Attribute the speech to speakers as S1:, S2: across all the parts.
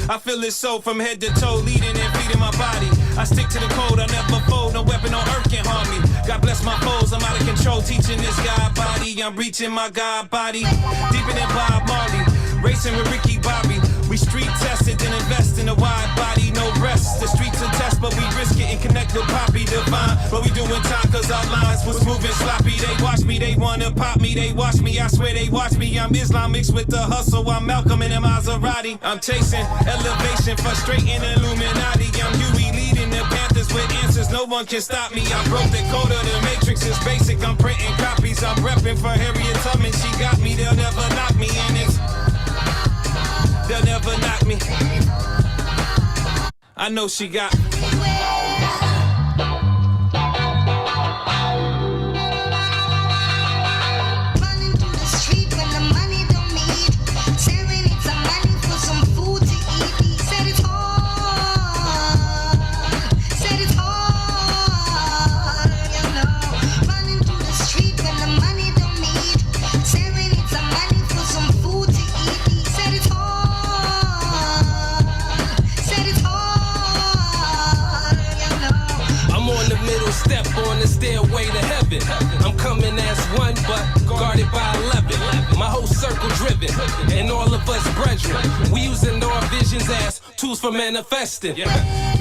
S1: I feel it so from head to toe, leading and feeding my body. I stick to the code, I never fold, no weapon on earth can harm me. God bless my foes, I'm out of control, teaching this God body. I'm reaching my God body, deeper than Bob Marley, racing with Ricky Bobby. We street tested and invest in a wide body, no rest. The streets are test, but we risk it and connect with Poppy Divine. But we doing time cause our lines was moving sloppy. They watch me, they wanna pop me, they watch me, I swear they watch me. I'm Islam mixed with the hustle, I'm Malcolm in a Maserati. I'm chasing elevation, frustrating Illuminati. I'm Huey leading the Panthers with answers, no one can stop me. I broke the code of the Matrix, it's basic, I'm printing copies. I'm repping for Harriet Tubman, she got me, they'll never knock me. And it's they'll never knock me. I know she got
S2: running through the street when the money don't need. Say we need some money for some food to eat. Said it's hard, said it's hard, you know. Running through the street when the money don't need. Say we need some money for some food to eat. Said it's hard, said it's hard, you know.
S3: I'm on the middle step on the stairway to heaven. I'm coming as one, but guarded by 11. My whole circle driven, and all of us brethren. We using our visions as tools for manifesting.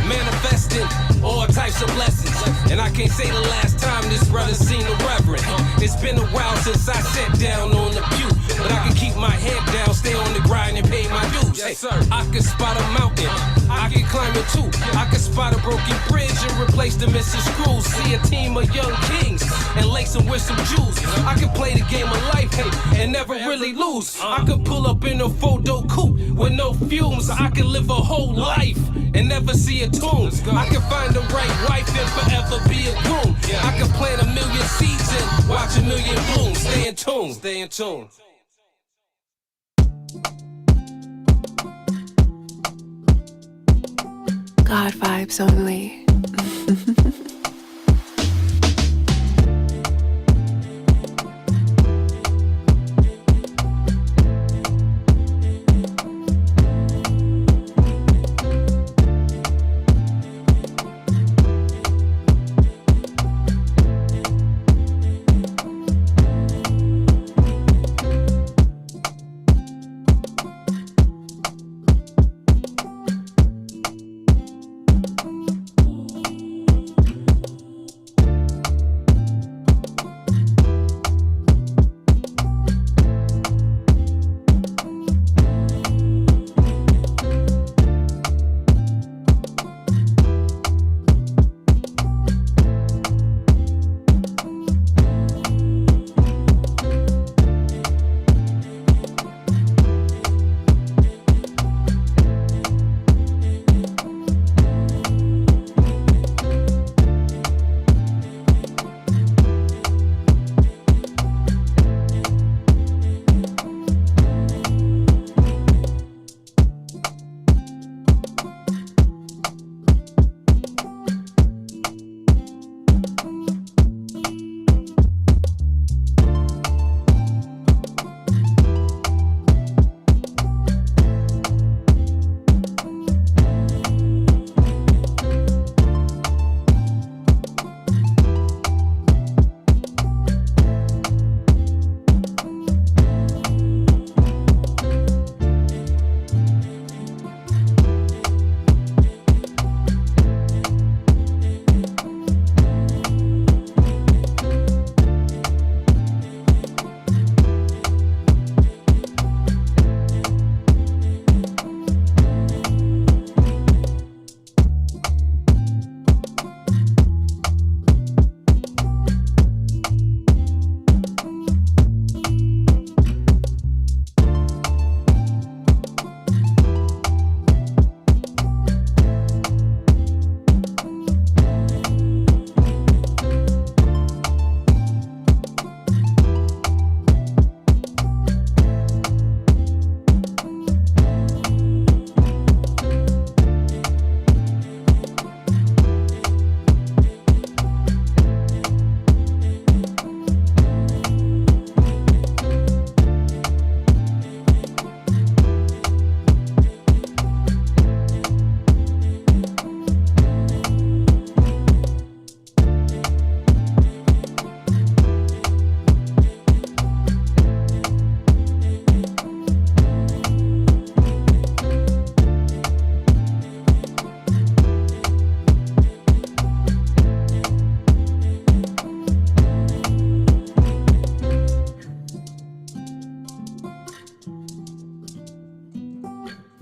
S3: Manifesting all types of blessings. And I can't say the last time this brother seen a reverend. It's been a while since I sat down on the pew, but I can keep my head down, stay on the grind and pay my dues. Hey, I can spot a mountain, I can climb it too. I can spot a broken bridge and replace the missing screws. See a team of young kings and lace them with some Jews. I can play the game of life, hey, and never really lose. I can pull up in a photo coupe with no fumes. I can live a whole life and never see a tomb. I can find the right wife and forever be a groom. I can plant a million seeds and watch a million blooms. Stay in tune, stay in tune.
S4: God vibes only.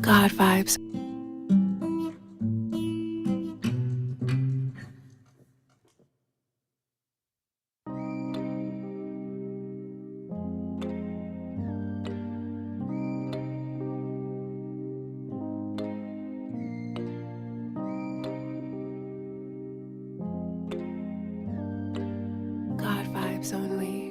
S4: God vibes. God vibes only.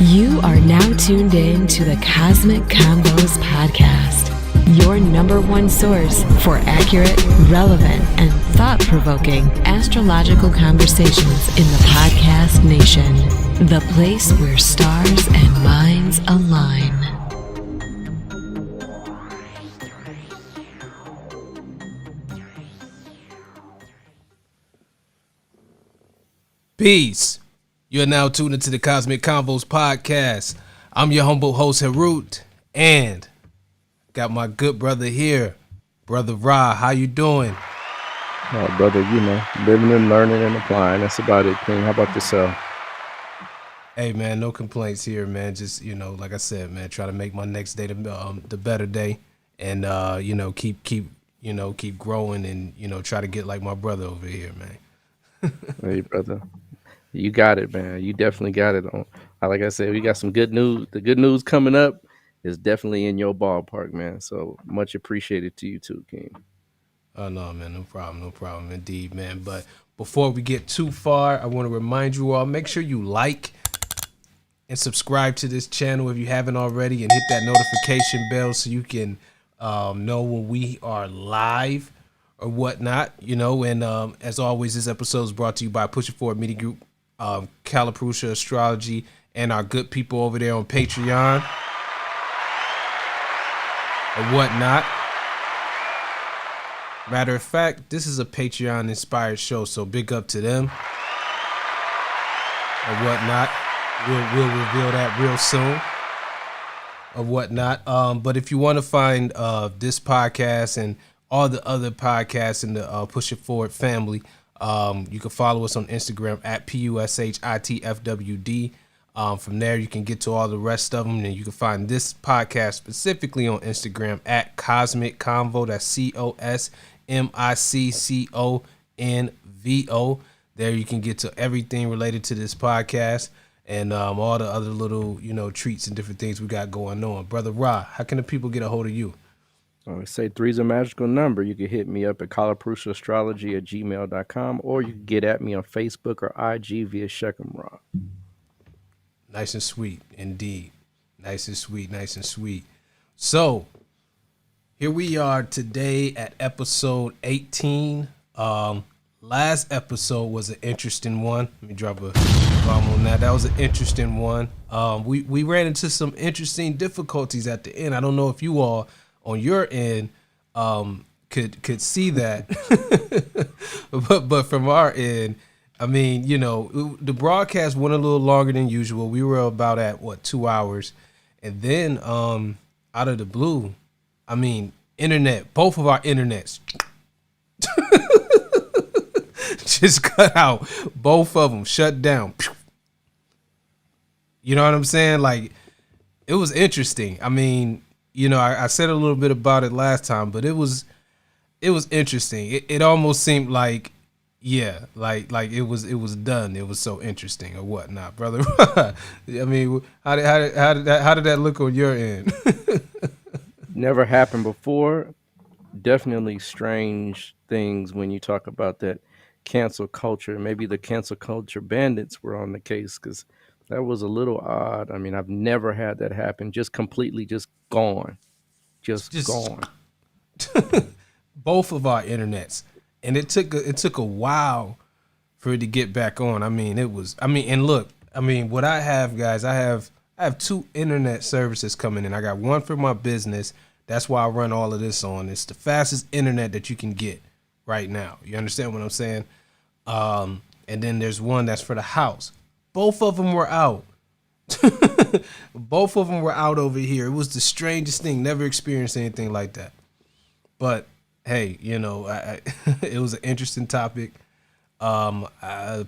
S5: You are now tuned in to the Cosmic Convos podcast, your number one source for accurate, relevant, and thought-provoking astrological conversations in the podcast nation, the place where stars and minds align.
S3: Peace. You are now tuned into the Cosmic Convos podcast. I'm your humble host, Harut, and got my good brother here, Brother Ra. How you doing?
S6: Oh, brother, living and learning and applying. That's about it, King. How about yourself?
S3: Hey, man, no complaints here, man. Just, like I said, man, try to make my next day the better day, and keep growing, and try to get like my brother over here, man.
S6: Hey, brother. You got it, man. You definitely got it. Like I said, we got some good news. The good news coming up is definitely in your ballpark, man. So much appreciated to you too, King.
S3: Oh no, man, no problem, indeed, man. But before we get too far, I want to remind you all: make sure you like and subscribe to this channel if you haven't already, and hit that notification bell so you can know when we are live or whatnot. And as always, this episode is brought to you by Pushing Forward Media Group, Calaprucia Astrology, and our good people over there on Patreon or whatnot. Matter of fact, this is a Patreon inspired show, so big up to them or whatnot. We'll reveal that real soon or whatnot. But if you want to find this podcast and all the other podcasts in the Push It Forward family, you can follow us on Instagram at PUSHITFWD. From there, you can get to all the rest of them, and you can find this podcast specifically on Instagram at Cosmic Convo. That's COSMICCONVO. There you can get to everything related to this podcast and all the other little, treats and different things we got going on. Brother Ra, how can the people get a hold of you?
S6: I say 3's a magical number. You can hit me up at calapruciaastrology@gmail.com, or you can get at me on Facebook or IG via Shechem Ra.
S3: Nice and sweet, indeed. Nice and sweet. So, here we are today at episode 18. Last episode was an interesting one. Let me drop a bomb on that. That was an interesting one. We ran into some interesting difficulties at the end. I don't know if you all on your end could see that, but from our end, I mean, the broadcast went a little longer than usual. We were about at 2 hours, and then out of the blue, I mean, both of our internets just cut out. Both of them shut down. You know what I'm saying? Like, it was interesting. I mean, I said a little bit about it last time, but it was interesting. It almost seemed like, yeah, like it was done. It was so interesting or whatnot, brother. I mean, how did that look on your end?
S6: Never happened before. Definitely strange things when you talk about that cancel culture. Maybe the cancel culture bandits were on the case, because that was a little odd. I mean, I've never had that happen. Just completely just gone. Just gone.
S3: Both of our internets. And it took a while for it to get back on. And look, what I have, guys, I have 2 internet services coming in. I got one for my business. That's why I run all of this on. It's the fastest internet that you can get right now. You understand what I'm saying? And then there's one that's for the house. Both of them were out. Both of them were out over here. It was the strangest thing. Never experienced anything like that. But hey, it was an interesting topic.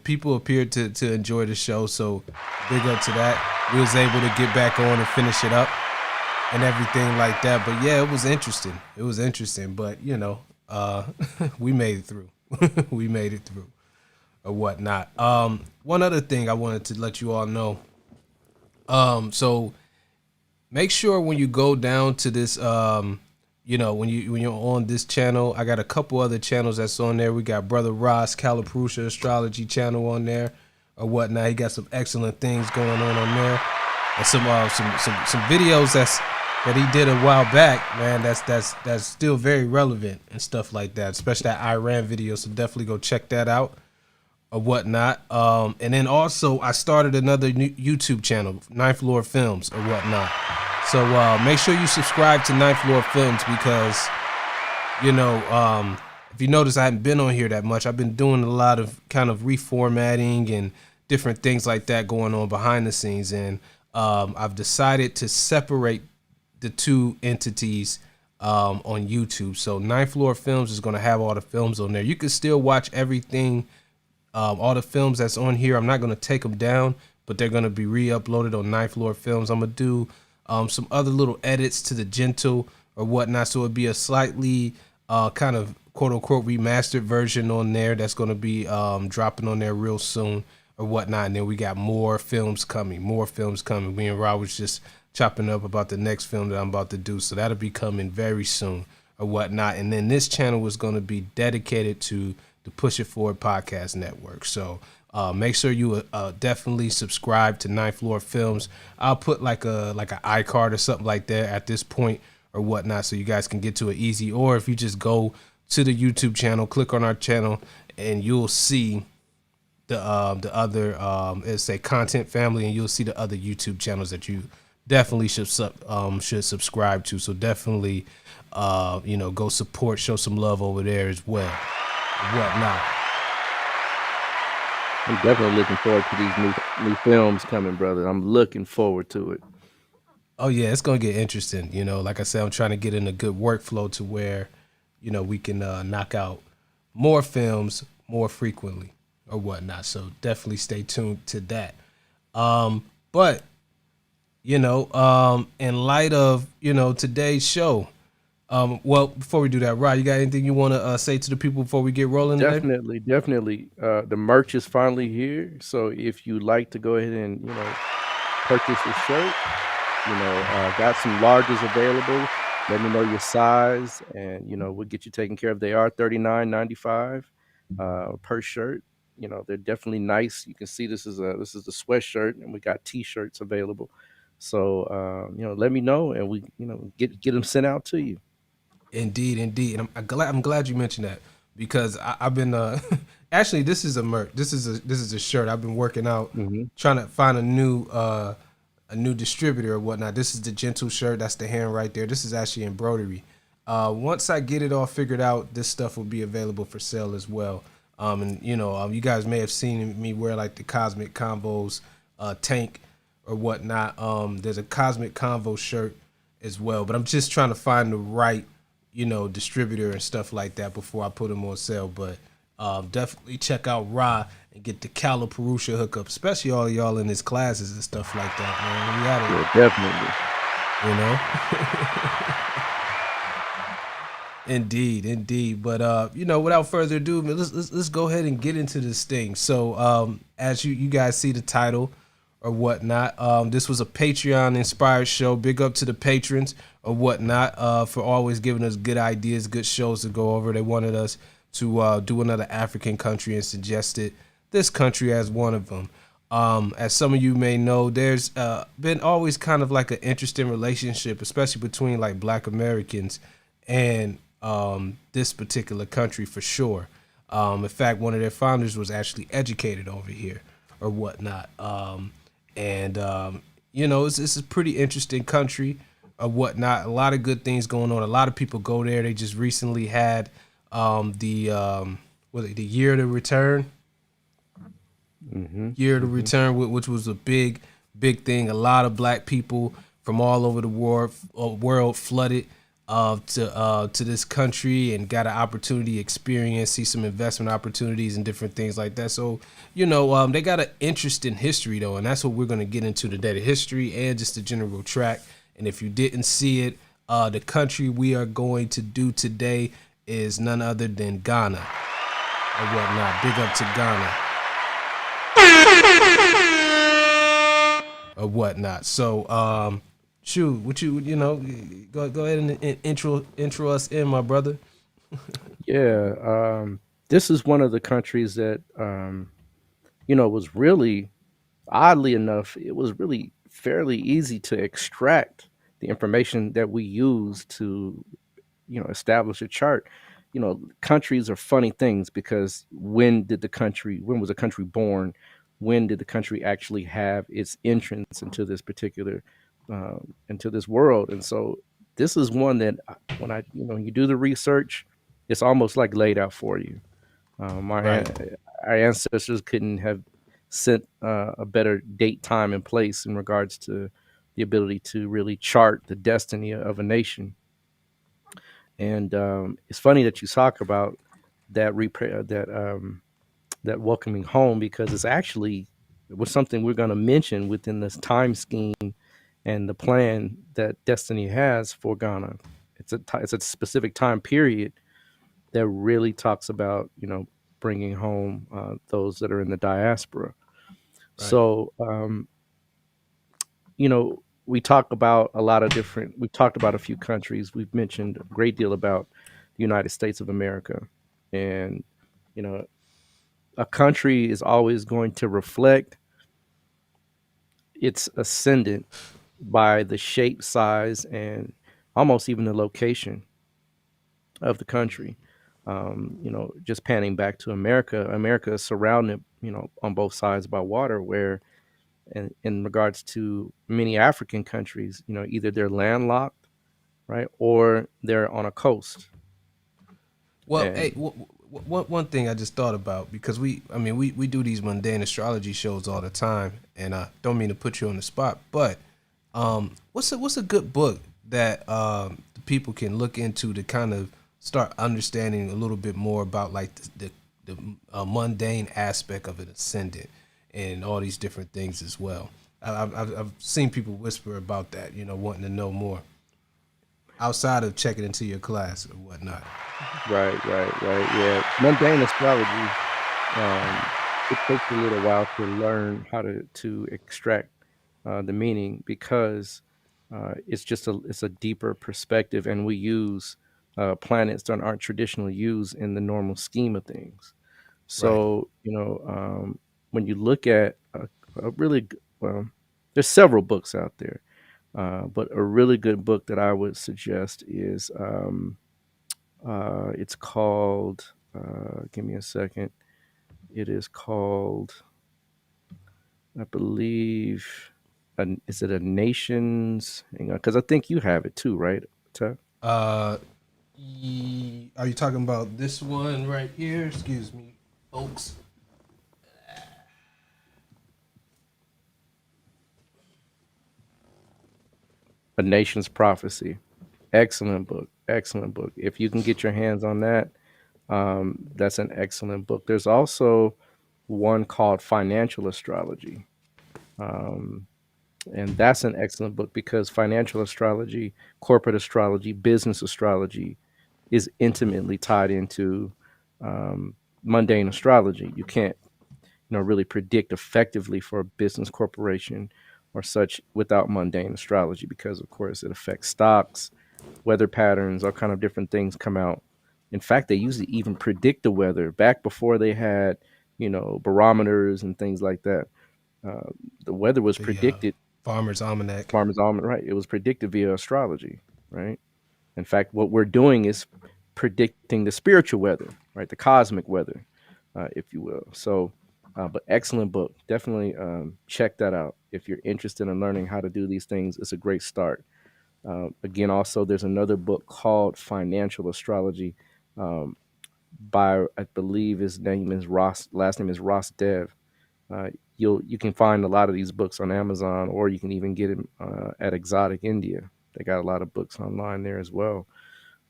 S3: People appeared to enjoy the show, so big up to that. We was able to get back on and finish it up and everything like that. But yeah, it was interesting. But we made it through. We made it through or whatnot. One other thing I wanted to let you all know. So make sure when you go down to this, when you're on this channel, I got a couple other channels that's on there. We got Brother Ross Calaprucia Astrology channel on there or whatnot. He got some excellent things going on there, and some videos that he did a while back, man. That's still very relevant and stuff like that, especially that Iran video. So definitely go check that out or whatnot. And then also I started another new YouTube channel, Ninth Lord Films or whatnot. So make sure you subscribe to Ninth Lord Films, because if you notice, I haven't been on here that much. I've been doing a lot of kind of reformatting and different things like that going on behind the scenes, and I've decided to separate the 2 entities on YouTube. So Ninth Lord Films is going to have all the films on there. You can still watch everything, all the films that's on here. I'm not going to take them down, but they're going to be re-uploaded on Ninth Lord Films. I'm going to do some other little edits to the Gentle or whatnot, so it'd be a slightly kind of quote-unquote remastered version on there that's going to be dropping on there real soon or whatnot. And then we got more films coming. Me and Rob was just
S7: chopping up about the next film that I'm about to do. So that'll be coming very soon or whatnot. And then this channel is going to be dedicated to the Push It Forward Podcast Network. So make sure you definitely subscribe to Ninth Floor Films. I'll put like an iCard or something like that at this point or whatnot, so you guys can get to it easy. Or if you just go to the YouTube channel, click on our channel, and you'll see the other it's a content family, and you'll see the other YouTube channels that you definitely should subscribe to. So definitely go support, show some love over there as well, whatnot.
S6: I'm definitely looking forward to these new films coming, brother. I'm looking forward to it.
S7: Oh yeah, it's gonna get interesting. Like I said, I'm trying to get in a good workflow to where we can knock out more films more frequently or whatnot. So definitely stay tuned to that. But in light of today's show, well, before we do that, Rod, you got anything you want to say to the people before we get rolling today?
S6: Definitely. The merch is finally here. So if you like to go ahead and purchase a shirt, got some larges available. Let me know your size, and we'll get you taken care of. They are $39.95 per shirt. They're definitely nice. You can see this is the sweatshirt, and we got t-shirts available. So let me know, and we get them sent out to you.
S7: Indeed. And I'm glad you mentioned that, because I've been actually, this is a merch. This is a shirt. I've been working out, trying to find a new distributor or whatnot. This is the Gentle shirt. That's the hand right there. This is actually embroidery. Once I get it all figured out, this stuff will be available for sale as well. And you guys may have seen me wear like the Cosmic Convos tank or whatnot. There's a Cosmic Convo shirt as well, but I'm just trying to find the right distributor and stuff like that before I put them on sale. But definitely check out Ra and get the Calipurusha hookup, especially all y'all in his classes and stuff like that, man. We got it.
S6: Definitely.
S7: Indeed. But without further ado, man, let's go ahead and get into this thing. So as you guys see the title or whatnot, this was a Patreon inspired show. Big up to the patrons or whatnot for always giving us good ideas, good shows to go over. They wanted us to do another African country and suggested this country as one of them. As some of you may know, there's been always kind of like an interesting relationship, especially between like Black Americans and this particular country for sure. In fact, one of their founders was actually educated over here or whatnot. It's a pretty interesting country or whatnot. A lot of good things going on. A lot of people go there. They just recently had the year to return. Year to return, which was a big thing. A lot of Black people from all over the world flooded to this country and got an opportunity to experience, see some investment opportunities and different things like that. So, they got an interest in history though, and that's what we're going to get into today, the history and just the general track. And if you didn't see it, the country we are going to do today is none other than Ghana or whatnot. Big up to Ghana or whatnot. So, shoot, what you go ahead and intro us in, my brother.
S6: Yeah, this is one of the countries that was really, oddly enough, it was really fairly easy to extract the information that we use to establish a chart. Countries are funny things, because when was a country born? When did the country actually have its entrance into this particular into this world? And so this is one that when you do the research, it's almost like laid out for you. Our ancestors couldn't have set a better date, time, and place in regards to the ability to really chart the destiny of a nation. And it's funny that you talk about that that welcoming home, because it was something we're going to mention within this time scheme and the plan that Destiny has for Ghana. It's a specific time period that really talks about bringing home those that are in the diaspora. Right. So we talk about a lot of different. We've talked about a few countries. We've mentioned a great deal about the United States of America, and you know, a country is always going to reflect its ascendant by the shape, size, and almost even the location of the country. Just panning back to America, America is surrounded, on both sides by water, where in regards to many African countries, either they're landlocked, right, or they're on a coast.
S7: Well, hey,
S6: And
S7: one thing I just thought about, because we do these mundane astrology shows all the time, and I don't mean to put you on the spot, but what's a good book that the people can look into to kind of start understanding a little bit more about like the mundane aspect of an ascendant and all these different things as well. I've seen people whisper about that, wanting to know more outside of checking into your class or whatnot.
S6: right. Yeah, mundane astrology. It takes a little while to learn how to extract the meaning, because it's a deeper perspective, and we use planets that aren't traditionally used in the normal scheme of things.
S7: Right.
S6: So when you look at a really well, there's several books out there, but a really good book that I would suggest is it's called. Give me a second. It is called, I believe, is it a nation's? Hang on, because I think you have it too, right? Tuck?
S7: Uh, are you talking about this one right here? Excuse me, folks.
S6: A Nation's Prophecy. Excellent book. Excellent book. If you can get your hands on that, that's an excellent book. There's also one called Financial Astrology. Um, and that's an excellent book because financial astrology, corporate astrology, business astrology is intimately tied into mundane astrology. You can't, really predict effectively for a business corporation or such without mundane astrology, because of course it affects stocks, weather patterns, all kind of different things come out. In fact, they used to even predict the weather back before they had, barometers and things like that. Uh, the weather was
S7: The
S6: predicted.
S7: Farmer's Almanac.
S6: Farmers Almanac, right? It was predicted via astrology, right? In fact, what we're doing is predicting the spiritual weather, right? The cosmic weather, if you will. So, but excellent book. Definitely check that out if you're interested in learning how to do these things. It's a great start. Again, also, there's another book called Financial Astrology by, I believe his name is Ross. Last name is Ross Dev. You can find a lot of these books on Amazon, or you can even get them at Exotic India. They got a lot of books online there as well.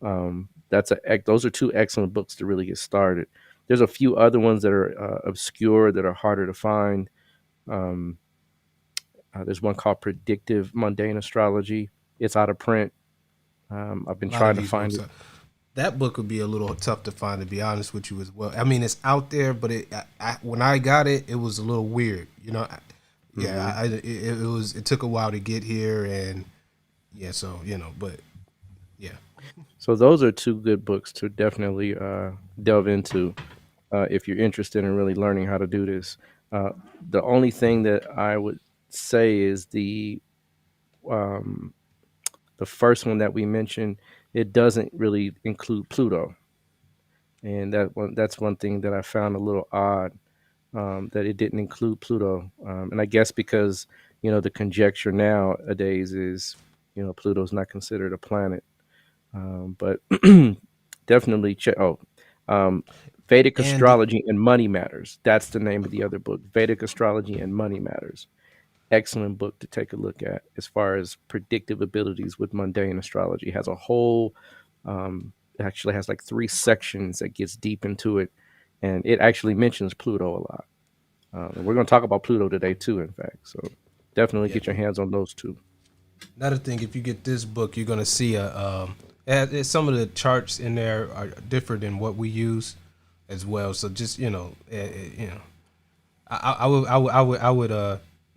S6: Those are two excellent books to really get started. There's a few other ones that are obscure, that are harder to find. Um, there's one called Predictive Mundane Astrology. It's out of print. I've
S7: A
S6: been
S7: lot of
S6: trying to
S7: these
S6: find
S7: books.
S6: it.
S7: That book would be a little tough to find, to be honest with you as well. I mean, it's out there, but when I got it, it was a little weird. It took a while to get here, and yeah, so but yeah.
S6: So those are two good books to definitely delve into if you're interested in really learning how to do this. The only thing that I would say is um, the first one that we mentioned. It doesn't really include Pluto, and that's one thing that I found a little odd, that it didn't include Pluto. And I guess because the conjecture nowadays is Pluto's not considered a planet. But definitely check. Oh, um, Vedic
S7: And
S6: Astrology and Money Matters. That's the name of the other book. Vedic Astrology and Money Matters. Excellent book to take a look at as far as predictive abilities with mundane astrology. It has a whole, it actually has like 3 sections that gets deep into it, and it actually mentions Pluto a lot. And we're going to talk about Pluto today too, in fact. So definitely
S7: yeah,
S6: get your hands on those two.
S7: another thing, if you get this book, you're gonna see some of the charts in there are different than what we use as well. So just I would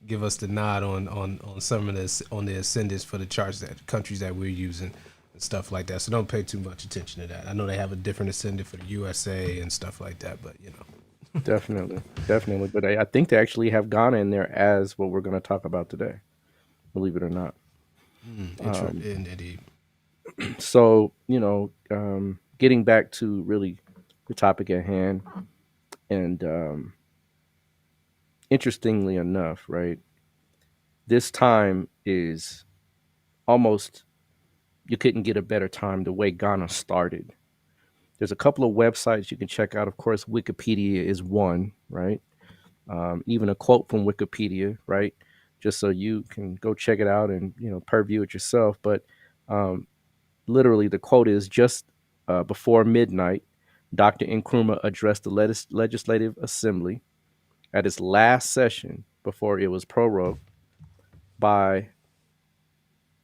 S7: give us the nod on some of this on the ascendants for the charts that countries that we're using and stuff like that. So don't pay too much attention to that. I know they have a different ascendant for the USA and stuff like that, but you know.
S6: Definitely, definitely. But I think they actually have Ghana in there as what we're going to talk about today, believe it or not.
S7: Indeed.
S6: So, getting back to really the topic at hand, and interestingly enough, right, this time is almost, you couldn't get a better time the way Ghana started. There's a couple of websites you can check out. Of course, Wikipedia is one, right? Even a quote from Wikipedia, right? Just so you can go check it out and purview it yourself. But um, literally, the quote is just before midnight, Dr. Nkrumah addressed the Legislative Assembly at its last session before it was prorogued by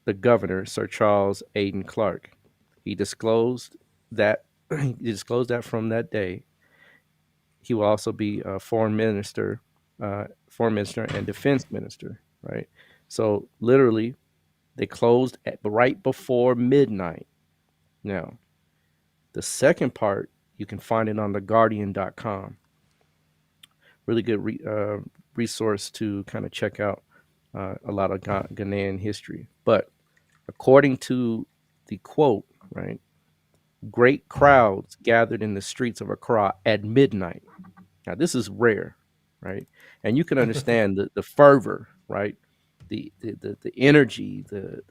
S6: the governor, Sir Charles Aidan Clark. He disclosed that from that day he will also be a foreign minister and defense minister, right? So literally, they closed at right before midnight. Now, the second part, you can find it on theguardian.com. Really good resource to kind of check out a lot of Ghanaian history. But according to the quote, right, great crowds gathered in the streets of Accra at midnight. Now, this is rare, right? And you can understand the fervor, right? The energy, the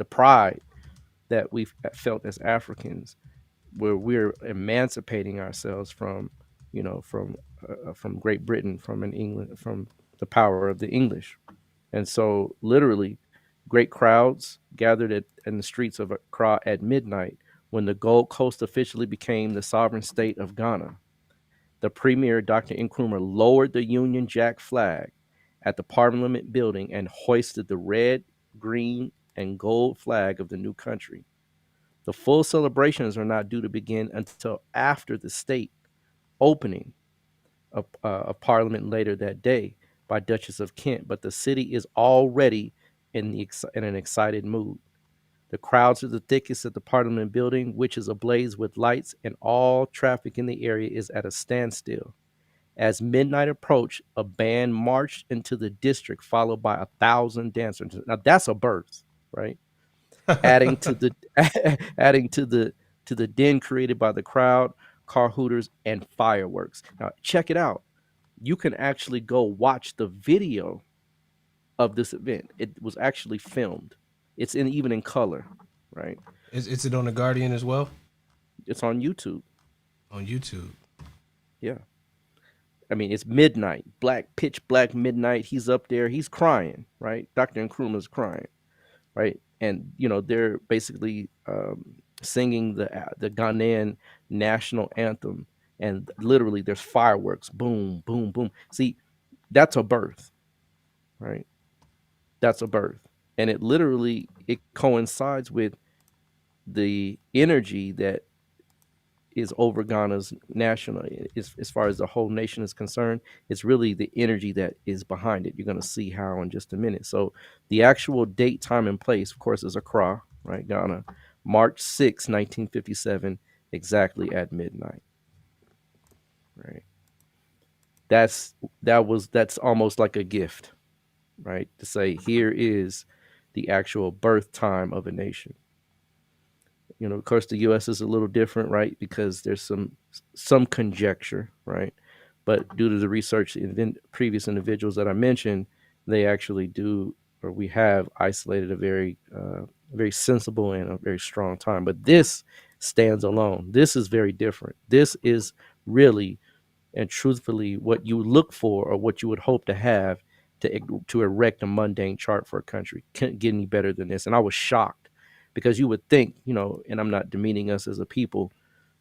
S6: pride that we've felt as Africans, where we're emancipating ourselves from, from Great Britain, from England, from the power of the English. And so, literally, great crowds gathered in the streets of Accra at midnight when the Gold Coast officially became the sovereign state of Ghana. The premier, Dr. Nkrumah, lowered the Union Jack flag at the Parliament building and hoisted the red, green, and gold flag of the new country. The full celebrations are not due to begin until after the state opening of Parliament later that day by Duchess of Kent, but the city is already in an excited mood. The crowds are the thickest at the Parliament building, which is ablaze with lights, and all traffic in the area is at a standstill. As midnight approached, a band marched into the district, followed by 1,000 dancers. Now that's a burst, right? Adding to the den created by the crowd, car hooters, and fireworks. Now check it out. You can actually go watch the video of this event. It was actually filmed. It's even in color, right?
S7: Is it on the Guardian as well?
S6: It's on YouTube.
S7: On YouTube.
S6: Yeah. I mean, it's midnight, pitch black midnight. He's up there. He's crying, right? Dr. Nkrumah's crying, right? And they're basically singing the Ghanaian national anthem, and literally there's fireworks, boom, boom, boom. See, that's a birth, right? That's a birth, and it coincides with the energy that is over Ghana's national, as far as the whole nation is concerned. It's really the energy that is behind it. You're going to see how in just a minute. So the actual date, time, and place, of course, is Accra, right? Ghana, March 6, 1957, exactly at midnight, right? That's almost like a gift, right? To say, here is the actual birth time of a nation. Of course, the U.S. is a little different, right? Because there's some conjecture, right? But due to the research in previous individuals that I mentioned, they actually do, or we have isolated a very sensible and a very strong time. But this stands alone. This is very different. This is really and truthfully what you look for, or what you would hope to have to erect a mundane chart for a country. Can't get any better than this. And I was shocked, because you would think, and I'm not demeaning us as a people,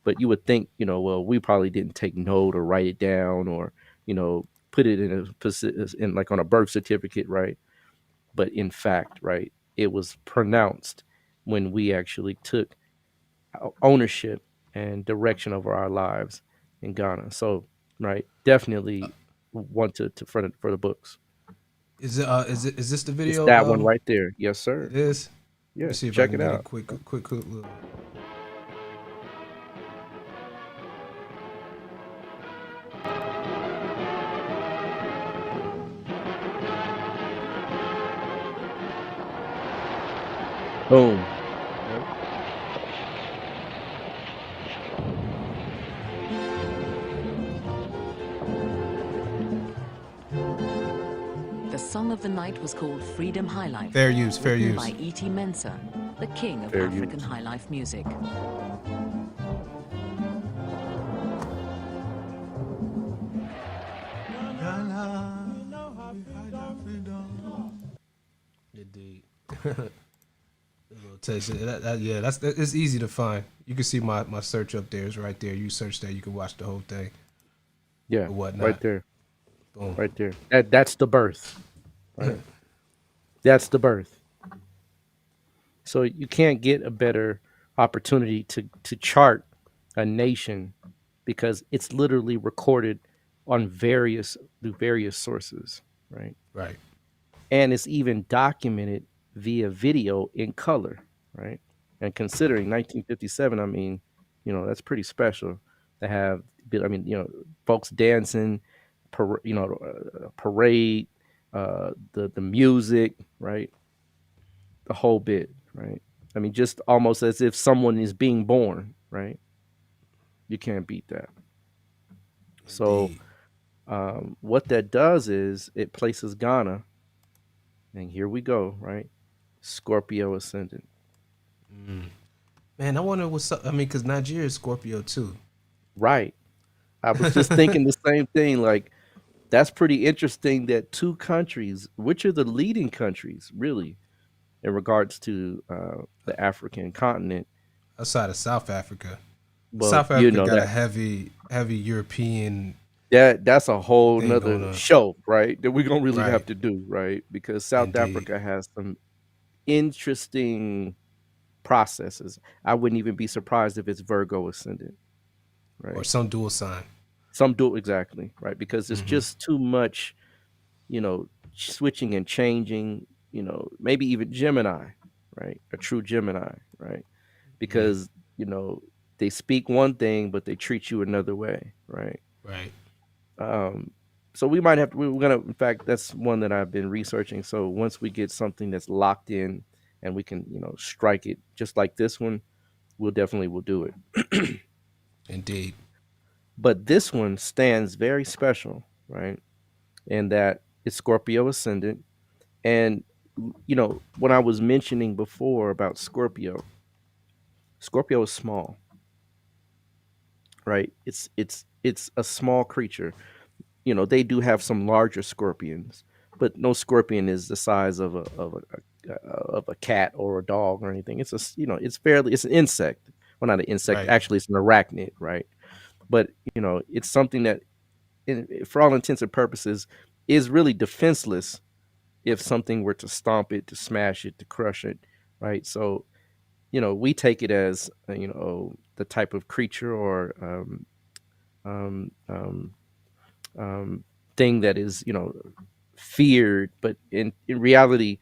S6: but you would think, well, we probably didn't take note or write it down, or, put it in like on a birth certificate, right? But in fact, right, it was pronounced when we actually took ownership and direction over our lives in Ghana. So, right, definitely want to for the books.
S7: Is this the
S6: It's
S7: video?
S6: that one right there. Yes, sir.
S7: It is. Let me
S6: Yeah,
S7: see if I
S6: check
S7: can
S6: it
S7: get a
S6: out.
S7: quick little.
S6: Boom.
S8: The song of the night was called Freedom High Life.
S7: Fair use, fair
S8: written
S7: use.
S8: by E.T. Mensah, the king of
S6: Fair
S8: African
S6: use.
S8: high life music.
S7: Indeed. Yeah, it's easy to find. You can see my search up there is right there. You search that, you can watch the whole thing
S6: Yeah,
S7: or whatnot.
S6: right there.
S7: Boom.
S6: Right there. That's the birth. Right? That's the birth. So you can't get a better opportunity to chart a nation because it's literally recorded on through various sources, right?
S7: Right.
S6: And it's even documented via video in color, right? And considering 1957, I mean, that's pretty special to have. I mean, folks dancing, parade, the music, right? The whole bit, right? I mean, just almost as if someone is being born, right? You can't beat that. So,
S7: Indeed.
S6: what that does is it places Ghana, and here we go, right? Scorpio Ascendant.
S7: Man, I wonder what's up. I mean, because Nigeria is Scorpio too.
S6: Right. I was just thinking the same thing. Like, that's pretty interesting that two countries, which are the leading countries, really, in regards to the African continent.
S7: Outside of South Africa.
S6: Well,
S7: South Africa got a
S6: that
S7: heavy European
S6: that's a whole
S7: thing going
S6: nother
S7: on.
S6: show, right? That we're gonna really
S7: Right.
S6: have to do, right? Because South
S7: Indeed.
S6: Africa has some interesting processes. I wouldn't even be surprised if it's Virgo ascendant,
S7: Or
S6: right?
S7: some dual sign.
S6: Some do exactly, right? Because it's just too much, switching and changing, maybe even Gemini, right? A true Gemini, right? Because, they speak one thing, but they treat you another way, right?
S7: Right.
S6: Um, so we might have to, we're gonna, in fact, that's one that I've been researching. So once we get something that's locked in and we can, strike it just like this one, we'll do it.
S7: Indeed.
S6: But this one stands very special, right? And that it's Scorpio ascendant. And when I was mentioning before about Scorpio is small, right? It's a small creature. They do have some larger scorpions, but no scorpion is the size of a cat or a dog or anything. It's an insect. Well, not an insect.
S7: Right.
S6: Actually, it's an arachnid, right? But it's something that, for all intents and purposes, is really defenseless if something were to stomp it, to smash it, to crush it, right? So, we take it as the type of creature or um, um, thing that is feared, but in reality,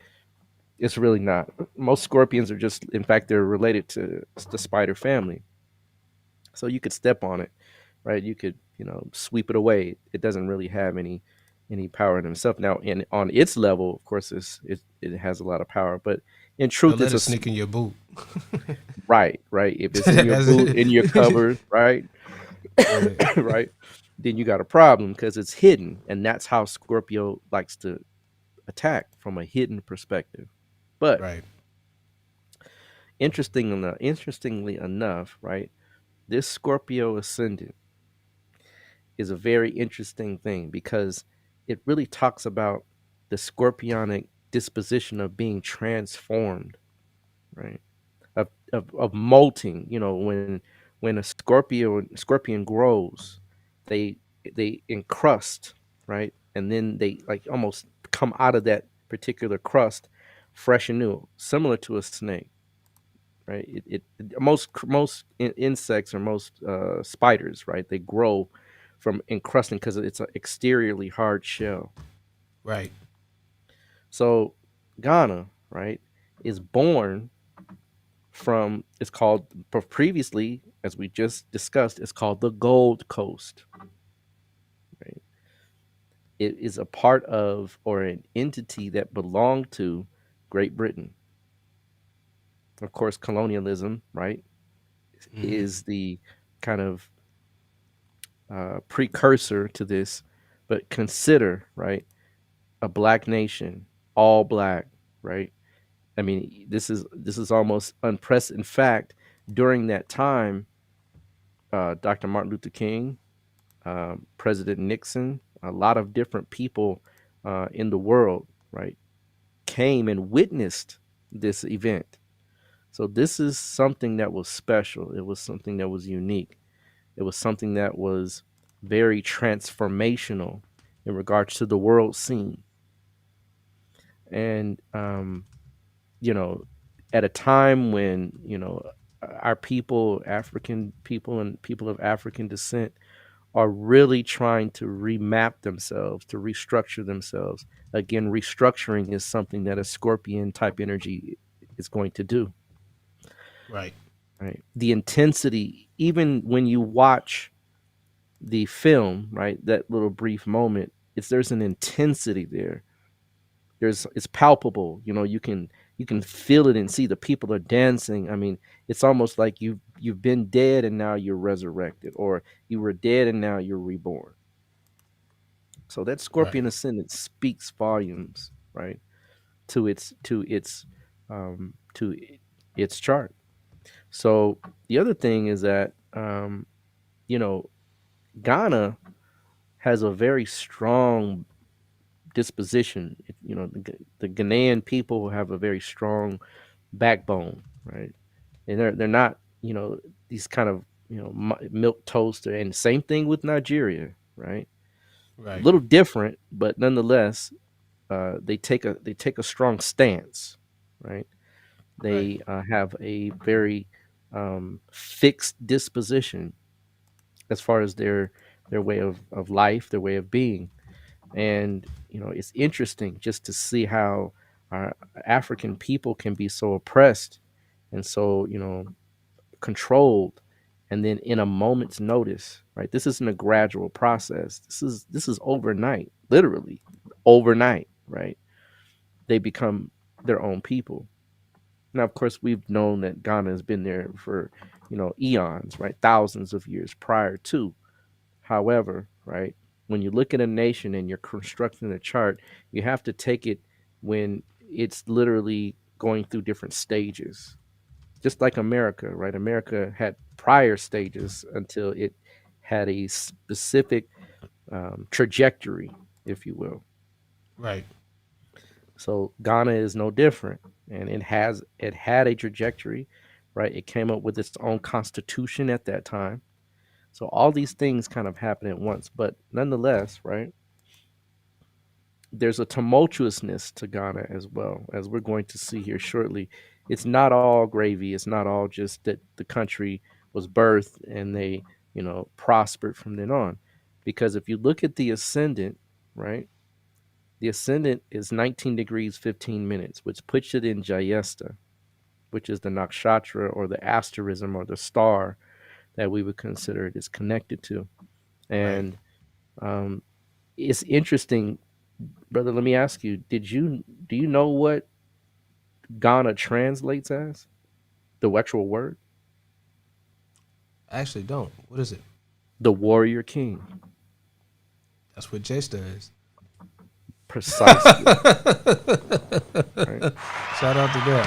S6: it's really not. Most scorpions are just, in fact, they're related to the spider family. So you could step on it, right? You could, sweep it away. It doesn't really have any power in itself. Now, on its level, of course, it has a lot of power, but in
S7: Don't
S6: truth,
S7: let it sneak in your boot.
S6: right. If it's in your boot, in your cupboard, right,
S7: Right.
S6: right, then you got a problem because it's hidden, and that's how Scorpio likes to attack, from a hidden perspective. But
S7: Right.
S6: interestingly enough, right, this Scorpio ascendant is a very interesting thing because it really talks about the scorpionic disposition of being transformed, right? Of molting. When a scorpion grows, they they encrust, right? And then they like almost come out of that particular crust fresh and new, similar to a snake, right? Most insects or most spiders, right? They grow from encrusting because it's an exteriorly hard shell.
S7: Right.
S6: So Ghana, right, is born from, it's called, previously, as we just discussed, it's called the Gold Coast. Right? It is a part of, or an entity that belonged to Great Britain. Of course, colonialism, right, is the kind of precursor to this. But consider, right, a black nation, all black, right? I mean, this is almost unprecedented. In fact, during that time, Dr. Martin Luther King, President Nixon, a lot of different people in the world, right, came and witnessed this event. So this is something that was special. It was something that was unique. It was something that was very transformational in regards to the world scene. And you know, at a time when, our people, African people and people of African descent, are really trying to remap themselves, to restructure themselves. Again, restructuring is something that a Scorpion type energy is going to do.
S7: Right.
S6: Right. The intensity, even when you watch the film, right, that little brief moment, there's an intensity there. It's palpable. You can feel it and see the people are dancing. I mean, it's almost like you've been dead and now you're resurrected, or you were dead and now you're reborn. So that
S7: Right.
S6: Scorpion ascendant speaks volumes, right, to its chart. So the other thing is that you know Ghana has a very strong disposition. The Ghanaian people have a very strong backbone, right? And they're not, these kind of, milk toast. And same thing with Nigeria, right? A
S7: Right.
S6: little different, but nonetheless, they take a strong stance, right?
S7: Right.
S6: They have a very fixed disposition as far as their way of life, their way of being. And it's interesting just to see how our African people can be so oppressed and so controlled, and then in a moment's notice, right? This isn't a gradual process. This is overnight, literally overnight, right? They become their own people. Now, of course, we've known that Ghana has been there for eons, right? Thousands of years prior to. However, right, when you look at a nation and you're constructing a chart, you have to take it when it's literally going through different stages. Just like America, right? America had prior stages until it had a specific trajectory, if you will.
S7: Right.
S6: So Ghana is no different, and it had a trajectory, right? It came up with its own constitution at that time. So all these things kind of happen at once, but nonetheless, right? There's a tumultuousness to Ghana as well, as we're going to see here shortly. It's not all gravy. It's not all just that the country was birthed and they, prospered from then on. Because if you look at the ascendant, right? The ascendant is 19 degrees 15 minutes, which puts it in Jayesta, which is the nakshatra or the asterism or the star that we would consider it is connected to.
S7: Right.
S6: And um, it's interesting, brother. Let me ask you: do you know what Ghana translates as? The actual word,
S7: I actually don't. What is it?
S6: the warrior king,
S7: That's what Jay does.
S6: precisely. Right,
S7: Shout out to that.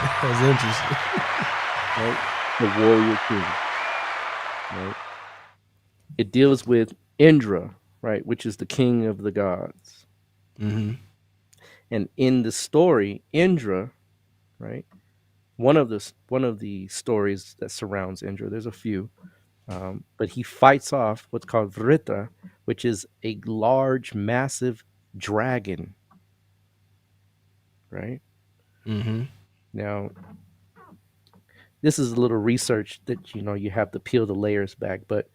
S6: right. The warrior king. Right. It deals with Indra, right, which is the king of the gods.
S7: That was interesting.
S6: And in the story, Indra, right, one of the stories that surrounds Indra. There's a few, but he fights off what's called Vrita, which is a large, massive dragon. Right
S7: Mm-hmm.
S6: now, this is a little research that you have to peel the layers back. But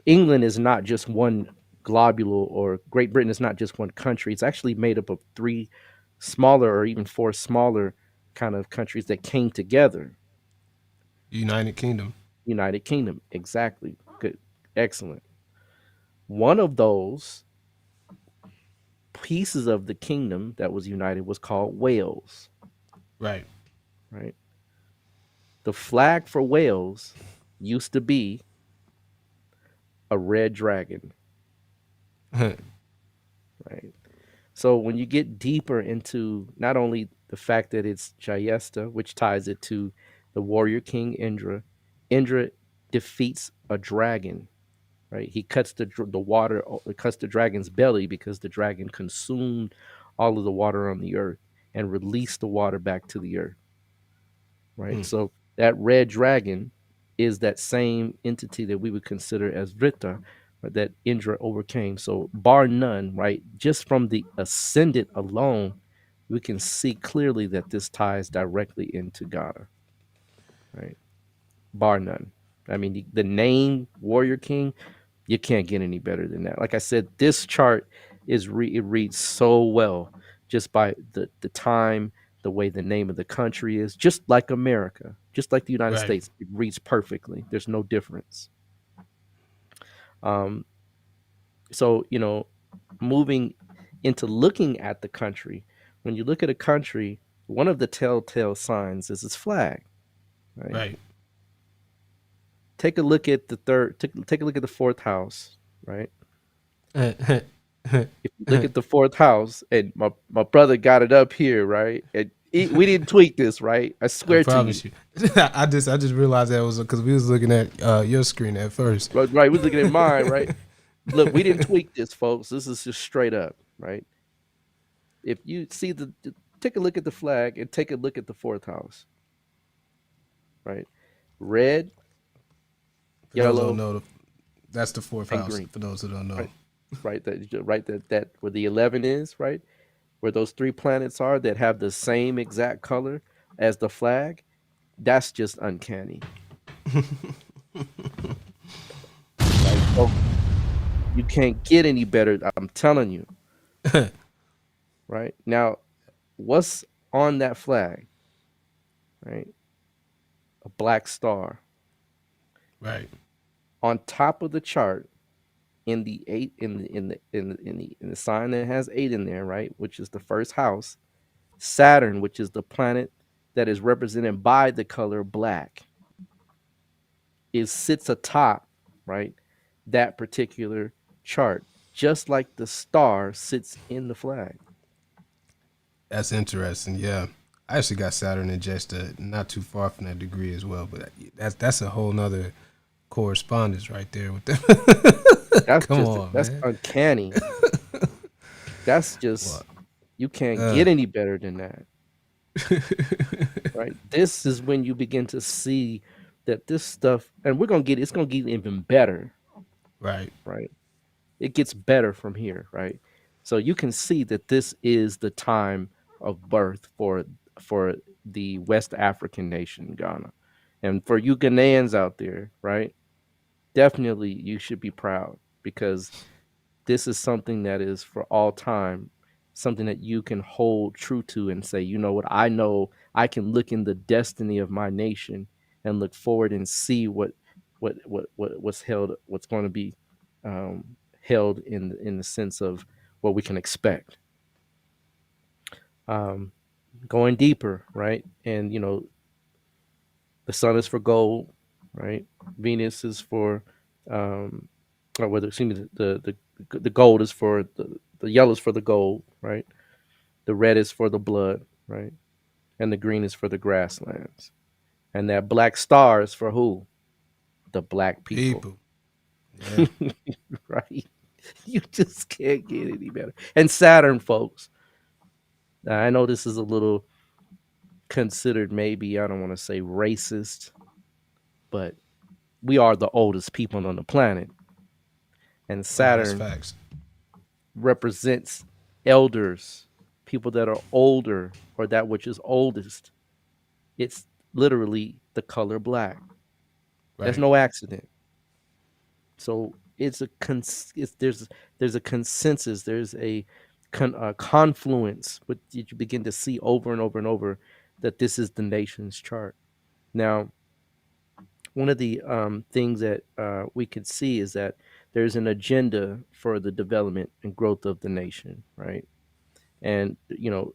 S6: England is not just one globule, or Great Britain is not just one country. It's actually made up of three smaller or even four smaller kind of countries that came together.
S7: United Kingdom.
S6: United Kingdom, exactly. Good, excellent. One of those pieces of the kingdom that was united was called Wales,
S7: Right.
S6: right? The flag for Wales used to be a red dragon, right? So when you get deeper into not only the fact that it's Jayesta, which ties it to the warrior king Indra, Indra defeats a dragon, right? He cuts the water, cuts the dragon's belly because the dragon consumed all of the water on the earth and released the water back to the earth, right? So that red dragon is that same entity that we would consider as Vrita, that Indra overcame. So bar none, right? Just from the ascendant alone, we can see clearly that this ties directly into Ghana, right? Bar none. I mean, the name Warrior King, you can't get any better than that. Like I said, this chart it reads so well just by the time, the way the name of the country is, just like America, just like the United
S7: Right.
S6: States. It reads perfectly. There's no difference. Um, so moving into looking at the country, when you look at a country, one of the telltale signs is its flag, right?
S7: Right.
S6: Take a look at the third. Take a look at the fourth house, right? If you look at the fourth house, and my brother got it up here, right? And we didn't tweak this, right? I
S7: I
S6: swear to you.
S7: promise you. I just realized that was because we was looking at your screen at first.
S6: Right, we was looking at mine, right? Look, we didn't tweak this, folks. This is just straight up, right? If you see take a look at the flag and take a look at the fourth house, right? Red,
S7: For those who
S6: yellow,
S7: don't know, that's the fourth
S6: and
S7: house.
S6: green,
S7: For those who don't know.
S6: right? That where the 11 is, right? Where those three planets are that have the same exact color as the flag. That's just uncanny. Right? So you can't get any better. I'm telling you. Right now, what's on that flag? Right, a black star.
S7: Right.
S6: On top of the chart, in the eight, in the sign that has 8 in there, right, which is the first house, Saturn, which is the planet that is represented by the color black, sits atop, right, that particular chart, just like the star sits in the flag.
S7: That's interesting. Yeah. I actually got Saturn in just not too far from that degree as well, but that's a whole nother correspondence right there with them.
S6: That's uncanny. That's just you can't get any better than that. Right? This is when you begin to see that this stuff, and it's gonna get even better.
S7: Right.
S6: Right. It gets better from here, right? So you can see that this is the time of birth for the West African nation, Ghana. And for you Ghanaians out there, right? Definitely you should be proud, because this is something that is for all time, something that you can hold true to and say, you know what, I know I can look in the destiny of my nation and look forward and see what's held, what's going to be held in the sense of what we can expect. Going deeper, right? And the sun is for gold, right? Venus is for or whether excuse me, the gold is for the yellow is for the gold, right? The red is for the blood, right? And the green is for the grasslands. And that black star is for who? The black people.
S7: Yeah.
S6: Right? You just can't get any better. And Saturn, folks. Now, I know this is a little considered, maybe, I don't want to say racist, but we are the oldest people on the planet. And
S7: That's
S6: Saturn
S7: facts.
S6: represents elders, people that are older, or that which is oldest. It's literally the color black. There's
S7: Right.
S6: no accident. So there's a consensus, there's a confluence, but you begin to see over and over and over that this is the nation's chart. Now, one of the things that we could see is that there's an agenda for the development and growth of the nation, right? And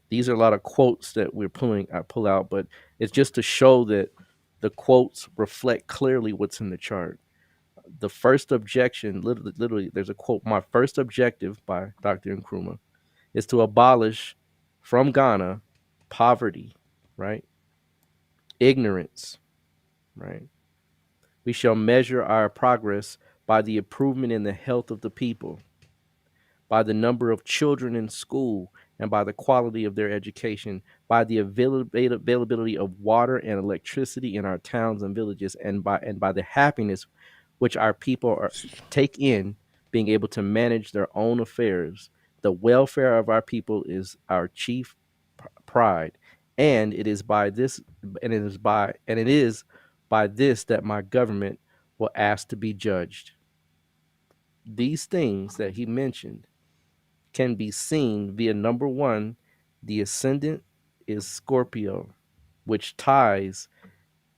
S6: these are a lot of quotes that I pull out, but it's just to show that the quotes reflect clearly what's in the chart. The first objection, literally, there's a quote: "My first objective," by Dr. Nkrumah, "is to abolish from Ghana poverty, right? Ignorance, right? We shall measure our progress by the improvement in the health of the people, by the number of children in school, and by the quality of their education, by the availability of water and electricity in our towns and villages, and by the happiness which our people take in being able to manage their own affairs. The welfare of our people is our chief pride, and it is by this that my government will ask to be judged." These things that he mentioned can be seen via number one, the ascendant is Scorpio, which ties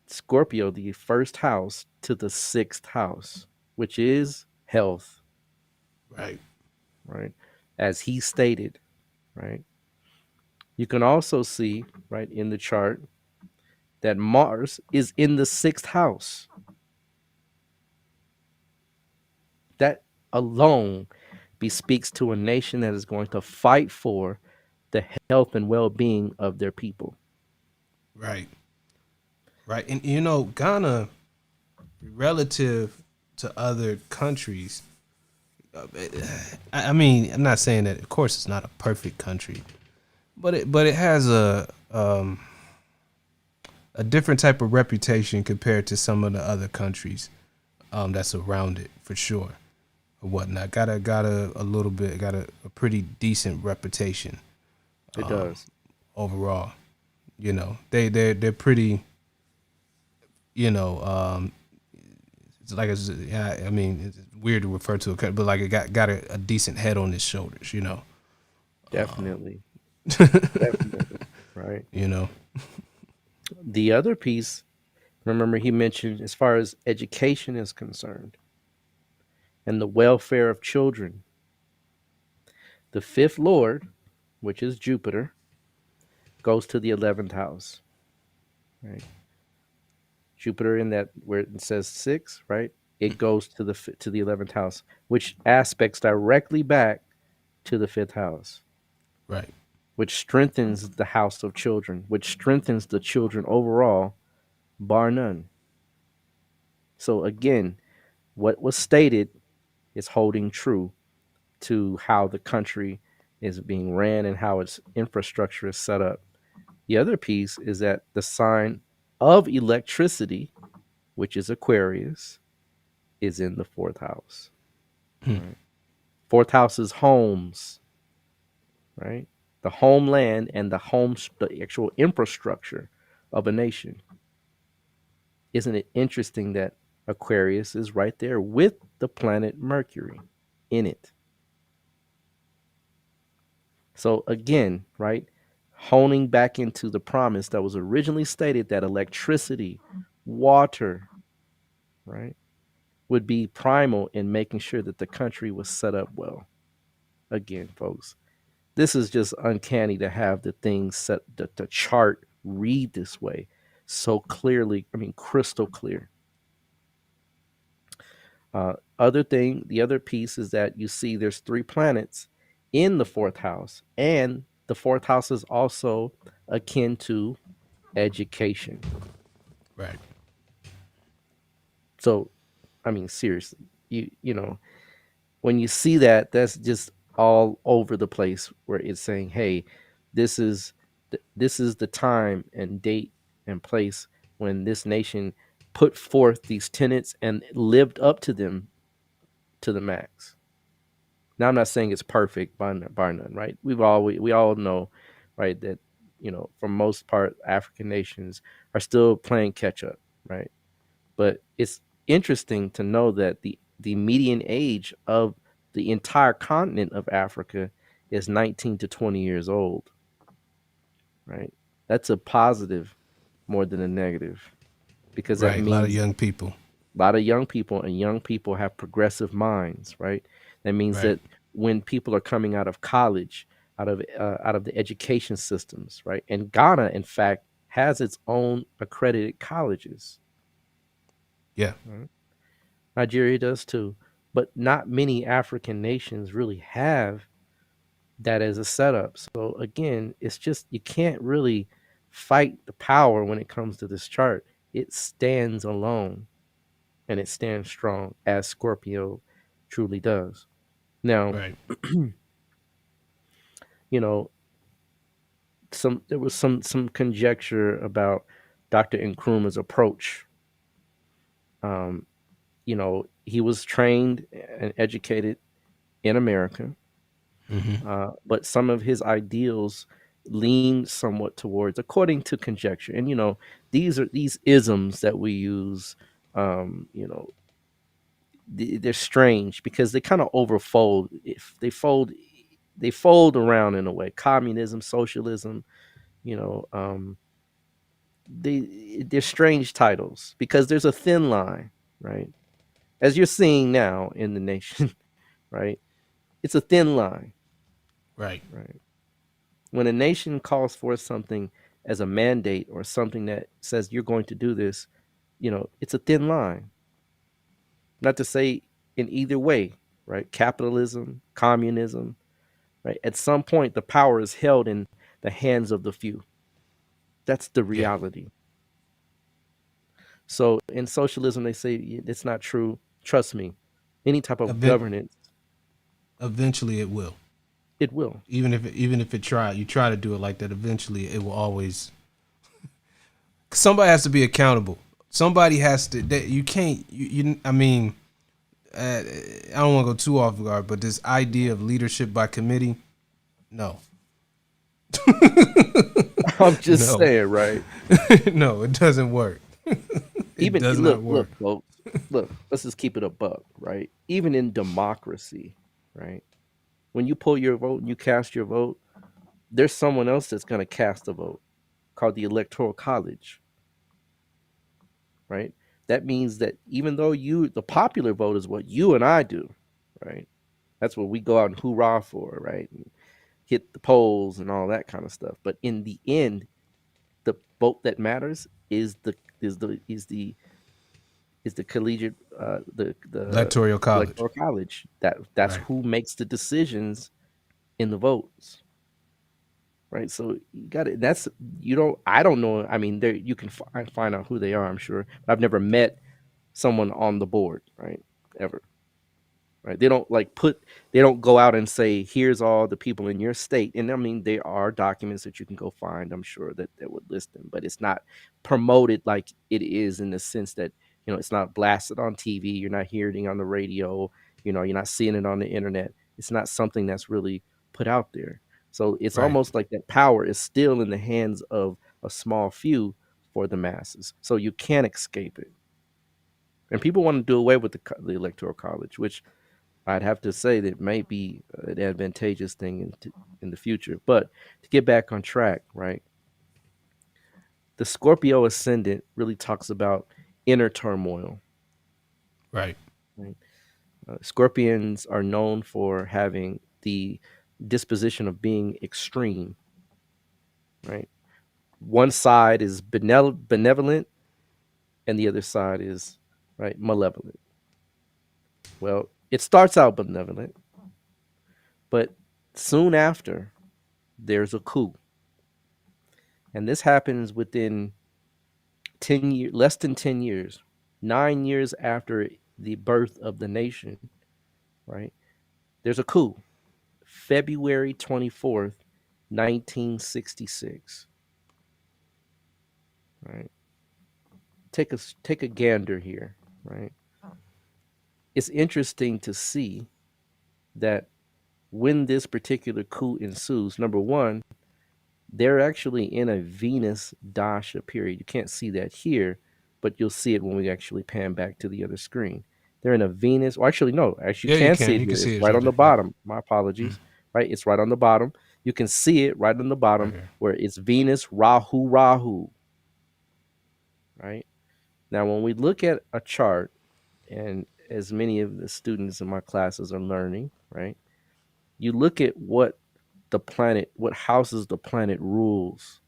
S6: Scorpio, the first house, to the sixth house, which is health,
S7: Right.
S6: right? As he stated, right? You can also see, right, in the chart that Mars is in the sixth house. That alone bespeaks to a nation that is going to fight for the health and well-being of their people.
S7: Right. Right. And Ghana, relative to other countries, I mean, I'm not saying that, of course, it's not a perfect country, but it has a different type of reputation compared to some of the other countries that's around it, for sure, or whatnot. Got a pretty decent reputation.
S6: It does.
S7: Overall. They're pretty, it's like, I mean, it's weird to refer to it, but like it got a decent head on its shoulders,
S6: Definitely. Definitely. Right. The other piece, remember, he mentioned as far as education is concerned and the welfare of children, the fifth lord, which is Jupiter, goes to the 11th house, right? Jupiter, in that where it says 6, right? It goes to the 11th house, which aspects directly back to the 5th house,
S7: right?
S6: Which strengthens the house of children, which strengthens the children overall, bar none. So again, what was stated is holding true to how the country is being ran and how its infrastructure is set up. The other piece is that the sign of electricity, which is Aquarius, is in the 4th house. Right? 4th house is homes, right? The homeland and the actual infrastructure of a nation. Isn't it interesting that Aquarius is right there with the planet Mercury in it? So again, right, honing back into the promise that was originally stated that electricity, water, right, would be primal in making sure that the country was set up well. Again, folks, this is just uncanny to have the things set, the chart read this way so clearly. I mean, crystal clear. The other piece is that you see there's 3 planets in the 4th house, and the 4th house is also akin to education.
S7: Right.
S6: So, I mean, seriously, you know, when you see that, that's just all over the place where it's saying, hey, this is the time and date and place when this nation put forth these tenets and lived up to them to the max. Now, I'm not saying it's perfect by none, right? We all know, right, that for most part, African nations are still playing catch up, right? But it's interesting to know that the median age of the entire continent of Africa is 19 to 20 years old, right? That's a positive more than a negative, because that
S7: Right. A lot of
S6: means
S7: young people.
S6: a lot of young people, and young people have progressive minds, right? That means
S7: Right.
S6: that when people are coming out of college, out of the education systems, right? And Ghana, in fact, has its own accredited colleges.
S7: Yeah.
S6: Right? Nigeria does too, but not many African nations really have that as a setup. So again, it's just you can't really fight the power when it comes to this chart. It stands alone and it stands strong, as Scorpio truly does. Now,
S7: Right.
S6: you know, there was some conjecture about Dr. Nkrumah's approach. Um, he was trained and educated in America, but some of his ideals lean somewhat towards, according to conjecture. And these are these isms that we use. Um, you know, they're strange because they kind of overfold. If they fold around in a way. Communism, socialism. You know, they're strange titles because there's a thin line, right? As you're seeing now in the nation, right? It's a thin line,
S7: Right.
S6: right? When a nation calls for something as a mandate or something that says you're going to do this, it's a thin line. Not to say in either way, right? Capitalism, communism, right? At some point, the power is held in the hands of the few. That's the
S7: Yeah.
S6: reality. So in socialism, they say it's not true. Trust me, any type of
S7: Event-
S6: governance,
S7: Eventually, it will.
S6: it will.
S7: Even if you try to do it like that. Eventually, it will always. Somebody has to be accountable. Somebody has to. You can't. I mean, I don't want to go too off guard, but this idea of leadership by committee, no.
S6: I'm just
S7: No.
S6: saying, right?
S7: No, it doesn't work. It
S6: Even
S7: does
S6: look,
S7: not work.
S6: look, folks, look. Let's just keep it a buck, right? Even in democracy, right? When you pull your vote and you cast your vote, there's someone else that's going to cast a vote called the Electoral College, right? That means that even though the popular vote is what you and I do, right? That's what we go out and hoorah for, right? And hit the polls and all that kind of stuff. But in the end, the vote that matters is the collegiate the
S7: Electoral college.
S6: Electoral College. That's
S7: Right.
S6: who makes the decisions in the votes. Right, so you got it. That's you don't. I don't know. I mean, there you can find out who they are. I'm sure. I've never met someone on the board, right? Ever, right? They don't go out and say, here's all the people in your state. And I mean, there are documents that you can go find, I'm sure, that would list them, but it's not promoted like it is in the sense that, it's not blasted on TV. You're not hearing it on the radio. You're not seeing it on the internet. It's not something that's really put out there. So it's
S7: Right.
S6: almost like that power is still in the hands of a small few for the masses. So you can't escape it. And people want to do away with the electoral college, which I'd have to say that may be an advantageous thing in the future. But to get back on track, right? The Scorpio Ascendant really talks about inner turmoil.
S7: Right.
S6: Right? Scorpions are known for having the disposition of being extreme, right? One side is benevolent and the other side is, right, malevolent. Well, it starts out benevolent, but soon after, there's a coup. And this happens within 10 years, less than 10 years, 9 years after the birth of the nation, right? There's a coup, February 24th, 1966, right? Take a gander here, right? It's interesting to see that when this particular coup ensues, number one, they're actually in a Venus Dasha period. You can't see that here, but you'll see it when we actually pan back to the other screen. They're in a Venus. Or actually, no. Actually,
S7: Yeah,
S6: you
S7: you
S6: can
S7: can.
S6: see it
S7: You can
S6: here. It's
S7: see it
S6: right
S7: right
S6: on the
S7: there. Yeah.
S6: bottom. My apologies. Right, it's right on the bottom. You can see it right on the
S7: Right
S6: bottom
S7: here.
S6: where it's Venus, Rahu, Rahu. Right now, when we look at a chart, and as many of the students in my classes are learning, right, you look at what houses the planet rules,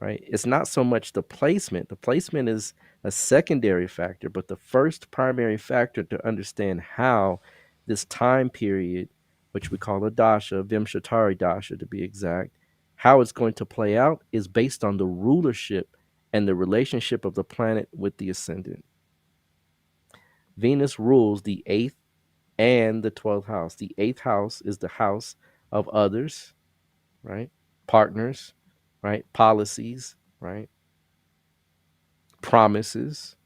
S6: right? It's not so much the placement. The placement is a secondary factor, but the first primary factor to understand how this time period, which we call a dasha, Vimshatari dasha to be exact, how it's going to play out is based on the rulership and the relationship of the planet with the ascendant. Venus rules the 8th and the 12th house. The 8th house is the house of others, right? Partners, right? Policies, right? Promises,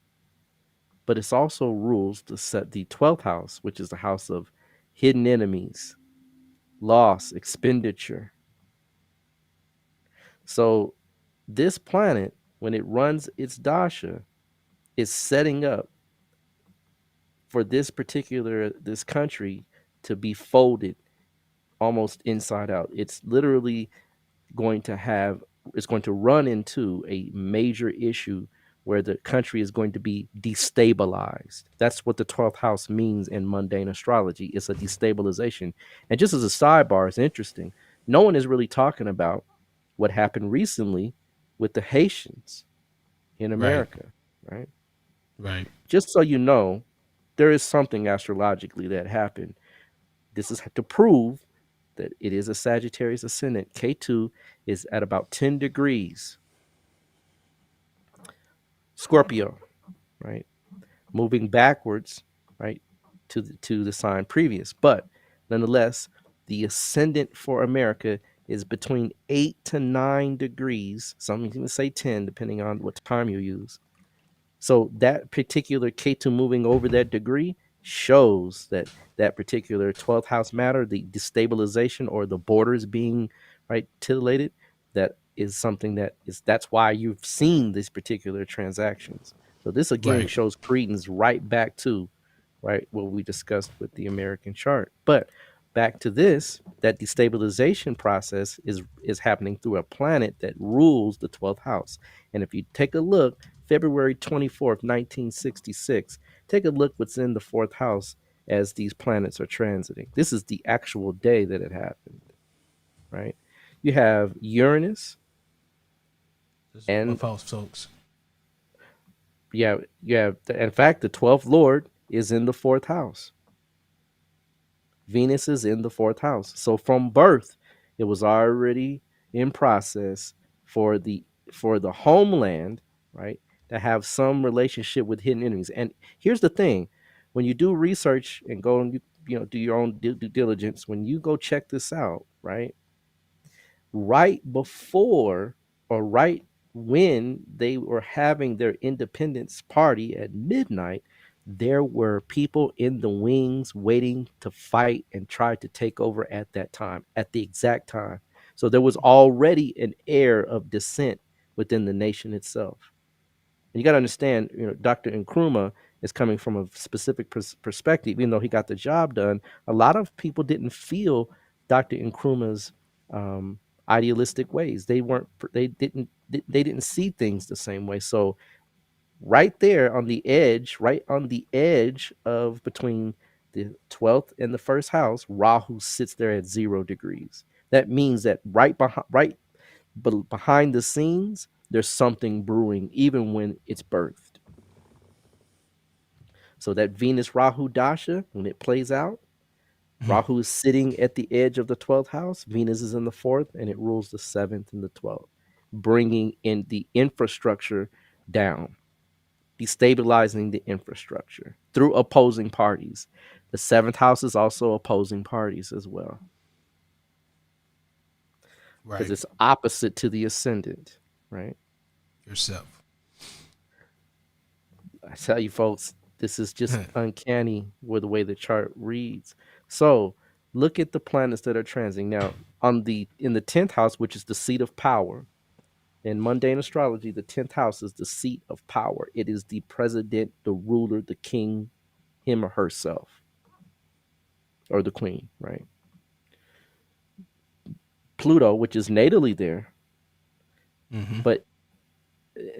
S6: but it's also rules to set the 12th house, which is the house of hidden enemies, loss, expenditure. So this planet, when it runs its dasha, is setting up for this country to be folded almost inside out. It's literally going to have is going to run into a major issue where the country is going to be destabilized. That's what the 12th house means in mundane astrology. It's a destabilization. And just as a sidebar, it's interesting. No one is really talking about what happened recently with the Haitians in
S7: Right.
S6: America, right?
S7: Right.
S6: Just so you know, there is something astrologically that happened. This is to prove that it is a Sagittarius ascendant. K2 is at about 10 degrees. Scorpio, right? Moving backwards, right, to the sign previous. But nonetheless, the ascendant for America is between 8 to 9 degrees. Some even say 10, depending on what time you use. So that particular K2 moving over that degree shows that that particular 12th house matter, the destabilization or the borders being right titillated, that is something that's why you've seen these particular transactions. So this again
S7: Right.
S6: shows credence right back to right what we discussed with the American chart. But back to this, that destabilization process is happening through a planet that rules the 12th house. And if you take a look, February 24th, 1966, take a look what's in the fourth house as these planets are transiting. This is the actual day that it happened, right? You have Uranus,
S7: This is
S6: and
S7: 12th house, folks.
S6: in fact, the 12th Lord is in the fourth house. Venus is in the fourth house. So from birth, it was already in process for the homeland, right, to have some relationship with hidden enemies. And here's the thing: when you do research and go and do your own due diligence, when you go check this out, right before or right when they were having their independence party at midnight, there were people in the wings waiting to fight and try to take over at that time, at the exact time. So there was already an air of dissent within the nation itself. And you got to understand, Dr. Nkrumah is coming from a specific perspective. Even though he got the job done, a lot of people didn't feel Dr. Nkrumah's um, idealistic ways. They didn't see things the same way. So right there right on the edge of between the 12th and the first house, Rahu sits there at 0 degrees. That means that behind the scenes, there's something brewing, even when it's birthed. So that Venus Rahu Dasha, when it plays out, Rahu is sitting at the edge of the 12th house. Venus is in the fourth, and it rules the 7th and the 12th, bringing in the infrastructure down, destabilizing the infrastructure through opposing parties. The 7th house is also opposing parties as well, because
S7: Right.
S6: it's opposite to the ascendant, right?
S7: Yourself.
S6: I tell you, folks, this is just uncanny with the way the chart reads. So look at the planets that are transiting now in the 10th house, which is the seat of power. In mundane astrology, the 10th house is the seat of power. It is the president, the ruler, the king, him or herself, or the queen, right? Pluto, which is natally there, but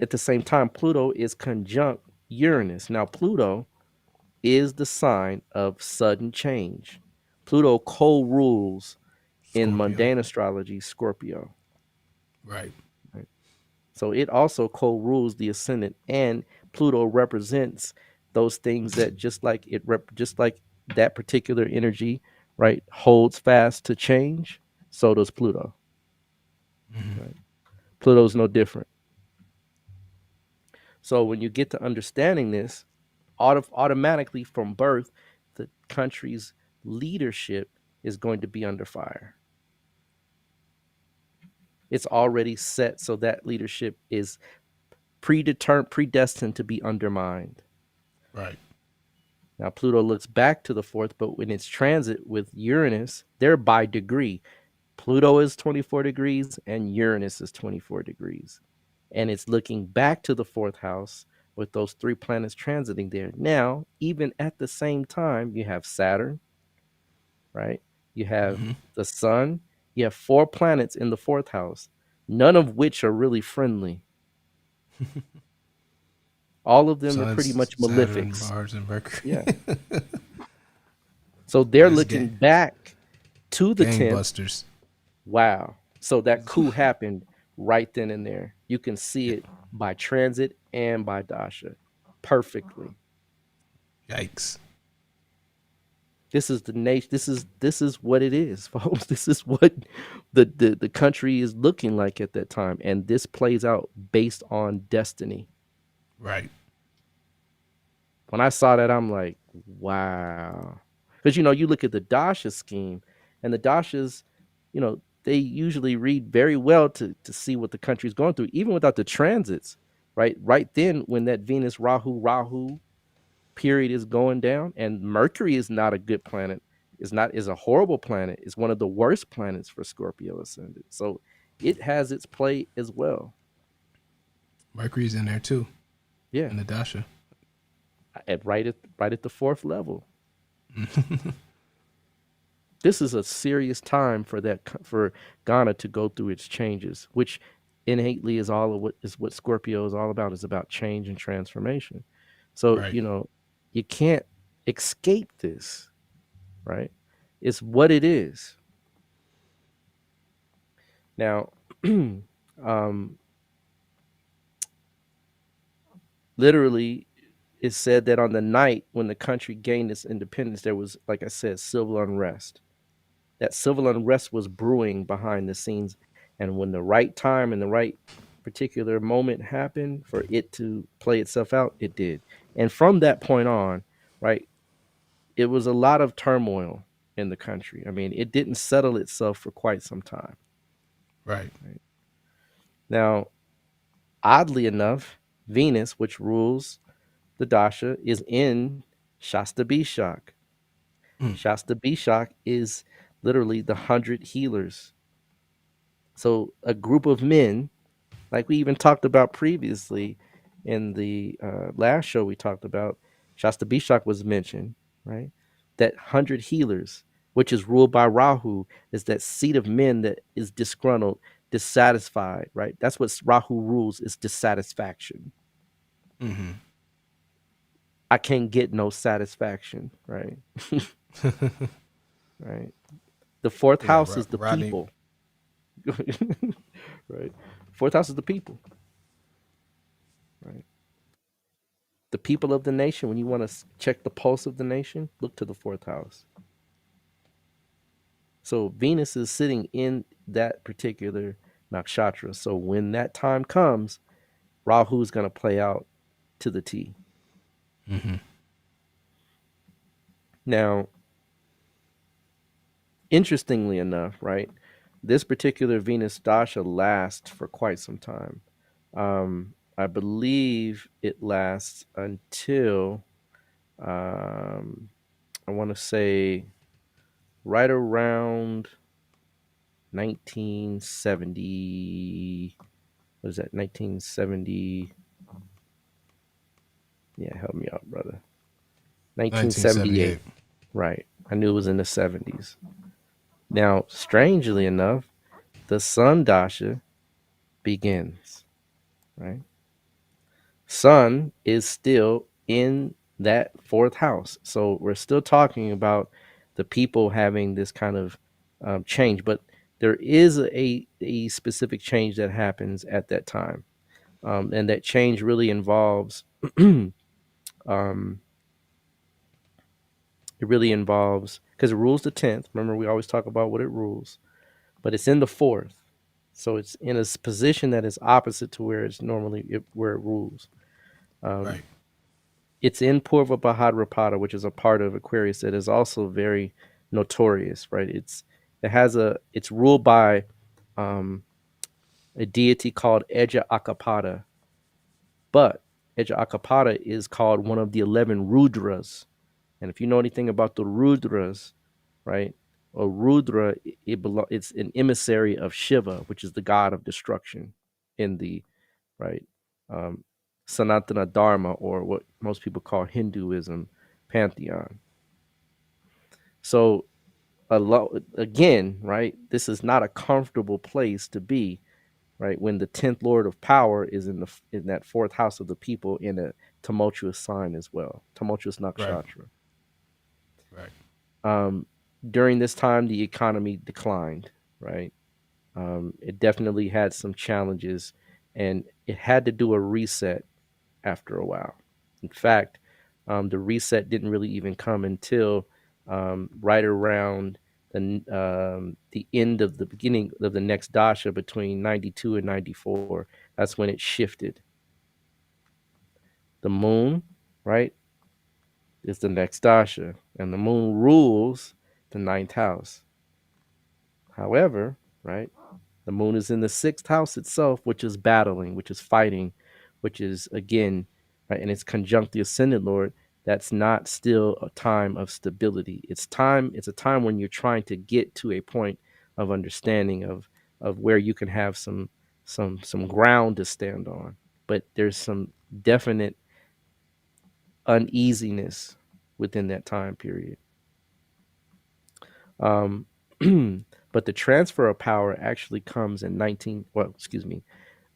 S6: at the same time, Pluto is conjunct Uranus. Now, Pluto is the sign of sudden change. Pluto co-rules in
S7: Scorpio.
S6: mundane astrology Scorpio.
S7: Right.
S6: Right? So it also co-rules the ascendant, and Pluto represents those things that just like that particular energy, right, holds fast to change. So does Pluto. Right? Pluto's no different. So when you get to understanding this, automatically from birth, the country's leadership is going to be under fire. It's already set, so that leadership is predestined to be undermined.
S7: Right.
S6: Now, Pluto looks back to the fourth, but when it's transit with Uranus, they're by degree. Pluto is 24 degrees and Uranus is 24 degrees. And it's looking back to the fourth house with those three planets transiting there. Now, even at the same time, you have Saturn, right? You have the sun. You have four planets in the fourth house, none of which are really friendly. All of them are pretty
S7: Sun,
S6: much
S7: Saturn,
S6: malefics.
S7: Mars, and Mercury.
S6: Yeah. So they're
S7: That's
S6: looking back to the 10th.
S7: gangbusters.
S6: Wow. So that coup happened right then and there. You can see it by transit and by dasha perfectly.
S7: Yikes.
S6: This is the nation. This is what it is, folks. This is what the country is looking like at that time, and this plays out based on destiny.
S7: Right.
S6: When I saw that, I'm like, wow. Because you look at the dasha scheme, and the dashas, they usually read very well to see what the country's going through, even without the transits. Right then, when that Venus Rahu period is going down, and Mercury is not a good planet, is a horrible planet, is one of the worst planets for Scorpio ascendant. So it has its play as well.
S7: Mercury's in there too.
S6: Yeah,
S7: in the dasha.
S6: Right at the fourth level. This is a serious time for Ghana to go through its changes, which innately is what Scorpio is all about. Is about change and transformation. So
S7: Right.
S6: You can't escape this, right? It's what it is. Now, literally, it's said that on the night when the country gained its independence, there was, like I said, civil unrest. That civil unrest was brewing behind the scenes, and when the right time and the right particular moment happened for it to play itself out, it did. And from that point on, right, it was a lot of turmoil in the country. I mean, it didn't settle itself for quite some time.
S7: Right.
S6: Now, oddly enough, Venus, which rules the dasha, is in Shasta Bishak. Shasta Bishak is literally the 100 healers. So a group of men, like we even talked about previously in the last show we talked about, Shasta Bishak was mentioned, right? That 100 healers, which is ruled by Rahu, is that seat of men that is disgruntled, dissatisfied, right? That's what Rahu rules, is dissatisfaction. I can't get no satisfaction, right? Right. The fourth house is the
S7: Rodney.
S6: people. Right. Fourth house is the people. Right. The people of the nation. When you want to check the pulse of the nation, look to the fourth house. So Venus is sitting in that particular nakshatra. So when that time comes, Rahu is going to play out to the T. Now, interestingly enough, right, this particular Venus dasha lasts for quite some time. I believe it lasts until I want to say right around 1970. What is that? 1970. Yeah, help me out, brother. 1978.
S7: 1978.
S6: Right. I knew it was in the 70s. Now, strangely enough, the Sun Dasha begins, right? Sun is still in that fourth house. So we're still talking about the people having this kind of change, but there is a specific change that happens at that time. And that change really involves, um, it really involves, because it rules the 10th. Remember, we always talk about what it rules, but it's in the fourth. So it's in a position that is opposite to where it's normally where it rules. Um,
S7: Right.
S6: it's in Purva Bhadrapada, which is a part of Aquarius that is also very notorious, right? It's ruled by um, a deity called Eja Akapada, but Eja Akapada is called one of the 11 Rudras. And if you know anything about the Rudras, right? A Rudra, it's an emissary of Shiva, which is the god of destruction in the right um, Sanatana Dharma, or what most people call Hinduism pantheon. So again, right? This is not a comfortable place to be, right? When the 10th Lord of Power is in that fourth house of the people in a tumultuous sign as well, tumultuous
S7: Right.
S6: nakshatra.
S7: Right.
S6: Um, During this time, the economy declined, right? It definitely had some challenges, and it had to do a reset after a while. In fact, the reset didn't really even come until right around the end of the beginning of the next dasha between 92 and 94. That's when it shifted. The moon, right, is the next dasha, and the moon rules the ninth house. However, right, the moon is in the sixth house itself, which is battling, which is fighting, which is again, right, and it's conjunct the ascendant lord. That's not still a time of stability. It's a time when you're trying to get to a point of understanding of where you can have some ground to stand on. But there's some definite uneasiness within that time period. Um, but the transfer of power actually comes in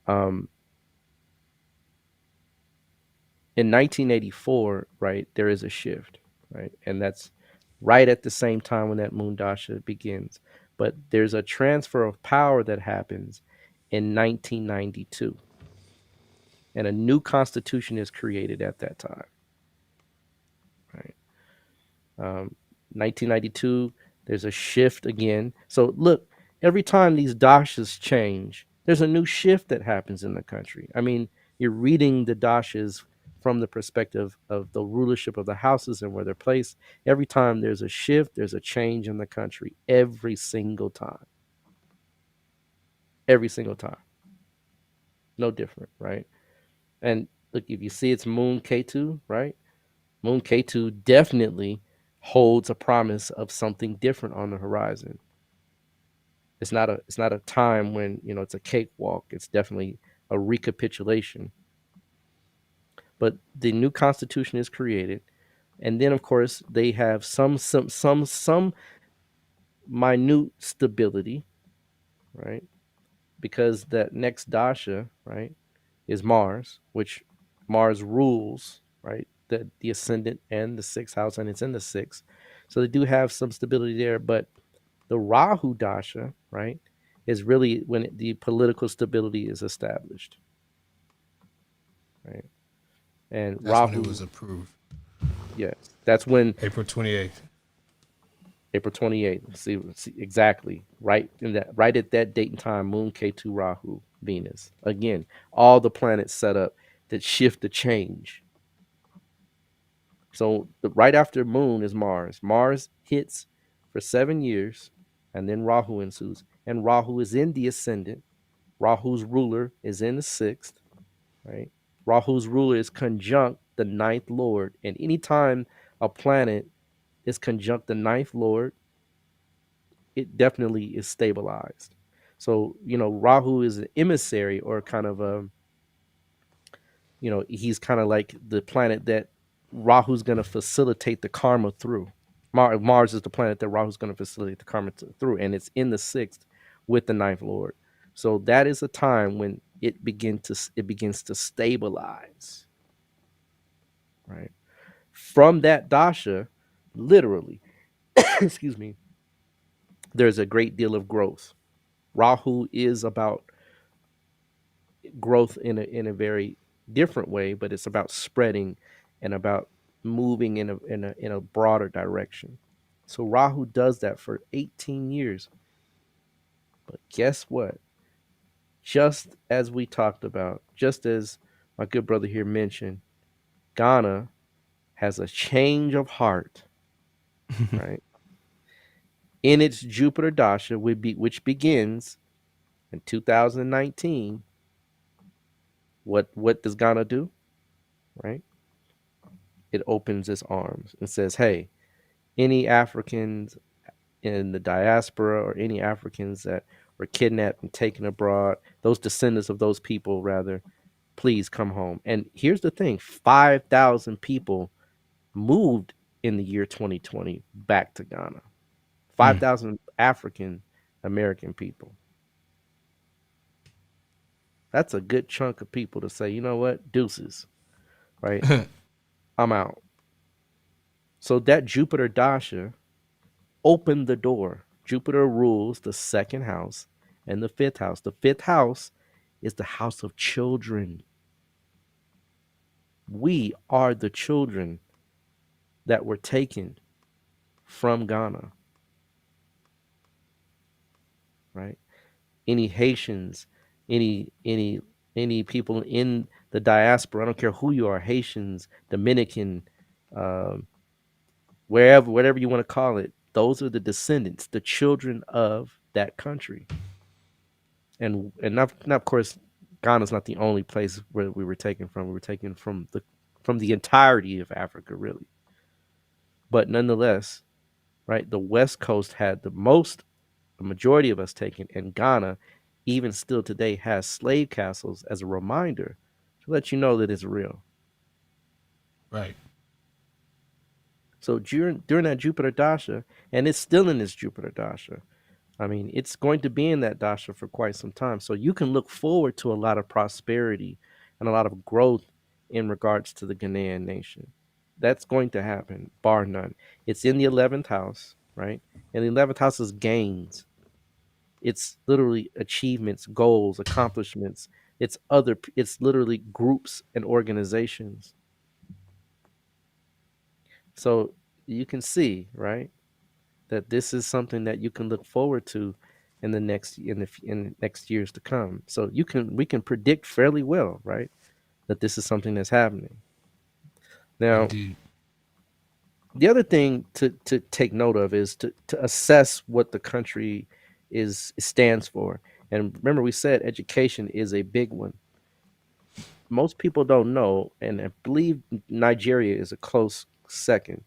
S6: um, in 1984, right? There is a shift, right? And that's right at the same time when that moon dasha begins. But there's a transfer of power that happens in 1992, and a new constitution is created at that time, right? 1992, there's a shift again. So look, every time these dashas change, there's a new shift that happens in the country. I mean, you're reading the dashas from the perspective of the rulership of the houses and where they're placed. Every time there's a shift, there's a change in the country. Every single time. Every single time. No different, right? And look, if you see it's Moon K2, right? Moon K2 definitely holds a promise of something different on the horizon. It's not a time when it's a cakewalk. It's definitely a recapitulation. But the new constitution is created, and then of course they have some minute stability, right? Because that next dasha, right, is Mars, which Mars rules, right, the ascendant and the sixth house, and it's in the sixth. So they do have some stability there, but the Rahu dasha, right, is really when the political stability is established, right? And
S7: That's when it
S6: Rahu,
S7: was approved.
S6: yes, that's when
S7: April 28th.
S6: April 28th. See exactly right at that date and time. Moon K2 Rahu Venus again. All the planets set up that shift the change. So right after Moon is Mars. Mars hits for 7 years, and then Rahu ensues. And Rahu is in the ascendant. Rahu's ruler is in the sixth, right? Rahu's ruler is conjunct the ninth lord. And anytime a planet is conjunct the ninth lord, it definitely is stabilized. So, Rahu is an emissary, or kind of he's kind of like the planet that Rahu's going to facilitate the karma through. Mars is the planet that Rahu's going to facilitate the karma through, and it's in the sixth with the ninth lord. So that is a time when it begins to stabilize, right? From that dasha, literally, excuse me, there's a great deal of growth. Rahu is about growth in a very different way, but it's about spreading and about moving in a broader direction. So Rahu does that for 18 years. But guess what? Just as we talked about, just as my good brother here mentioned, Ghana has a change of heart, right? In its Jupiter Dasha, which begins in 2019. What does Ghana do? Right? It opens its arms and says, hey, any Africans in the diaspora or any Africans that were kidnapped and taken abroad, those descendants of those people, rather, please come home. And here's the thing, 5,000 people moved in the year 2020 back to Ghana. 5,000 African American people. That's a good chunk of people to say, you know what, deuces, right? I'm out. So that Jupiter Dasha opened the door. Jupiter rules the second house and the fifth house. The fifth house is the house of children. We are the children that were taken from Ghana, right? Any Haitians, any people in the diaspora, I don't care who you are, Haitians, Dominican, whatever you want to call it, those are the descendants, the children of that country. And not of course, Ghana's not the only place where we were taken from. We were taken from the entirety of Africa, really. But nonetheless, right, the West Coast had the majority of us taken, and Ghana, even still today, has slave castles as a reminder to let you know that it's real.
S7: Right.
S6: So during that Jupiter Dasha, and it's still in this Jupiter Dasha, I mean, it's going to be in that Dasha for quite some time. So you can look forward to a lot of prosperity and a lot of growth in regards to the Ghanaian nation. That's going to happen, bar none. It's in the 11th house, right? And the 11th house is gains. It's literally achievements, goals, accomplishments. It's literally groups and organizations. So you can see, right, that this is something that you can look forward to in the next years to come. So we can predict fairly well, right, that this is something that's happening. Now,
S7: Indeed.
S6: the other thing to take note of is to assess what the country stands for. And remember, we said education is a big one. Most people don't know, and I believe Nigeria is a close second,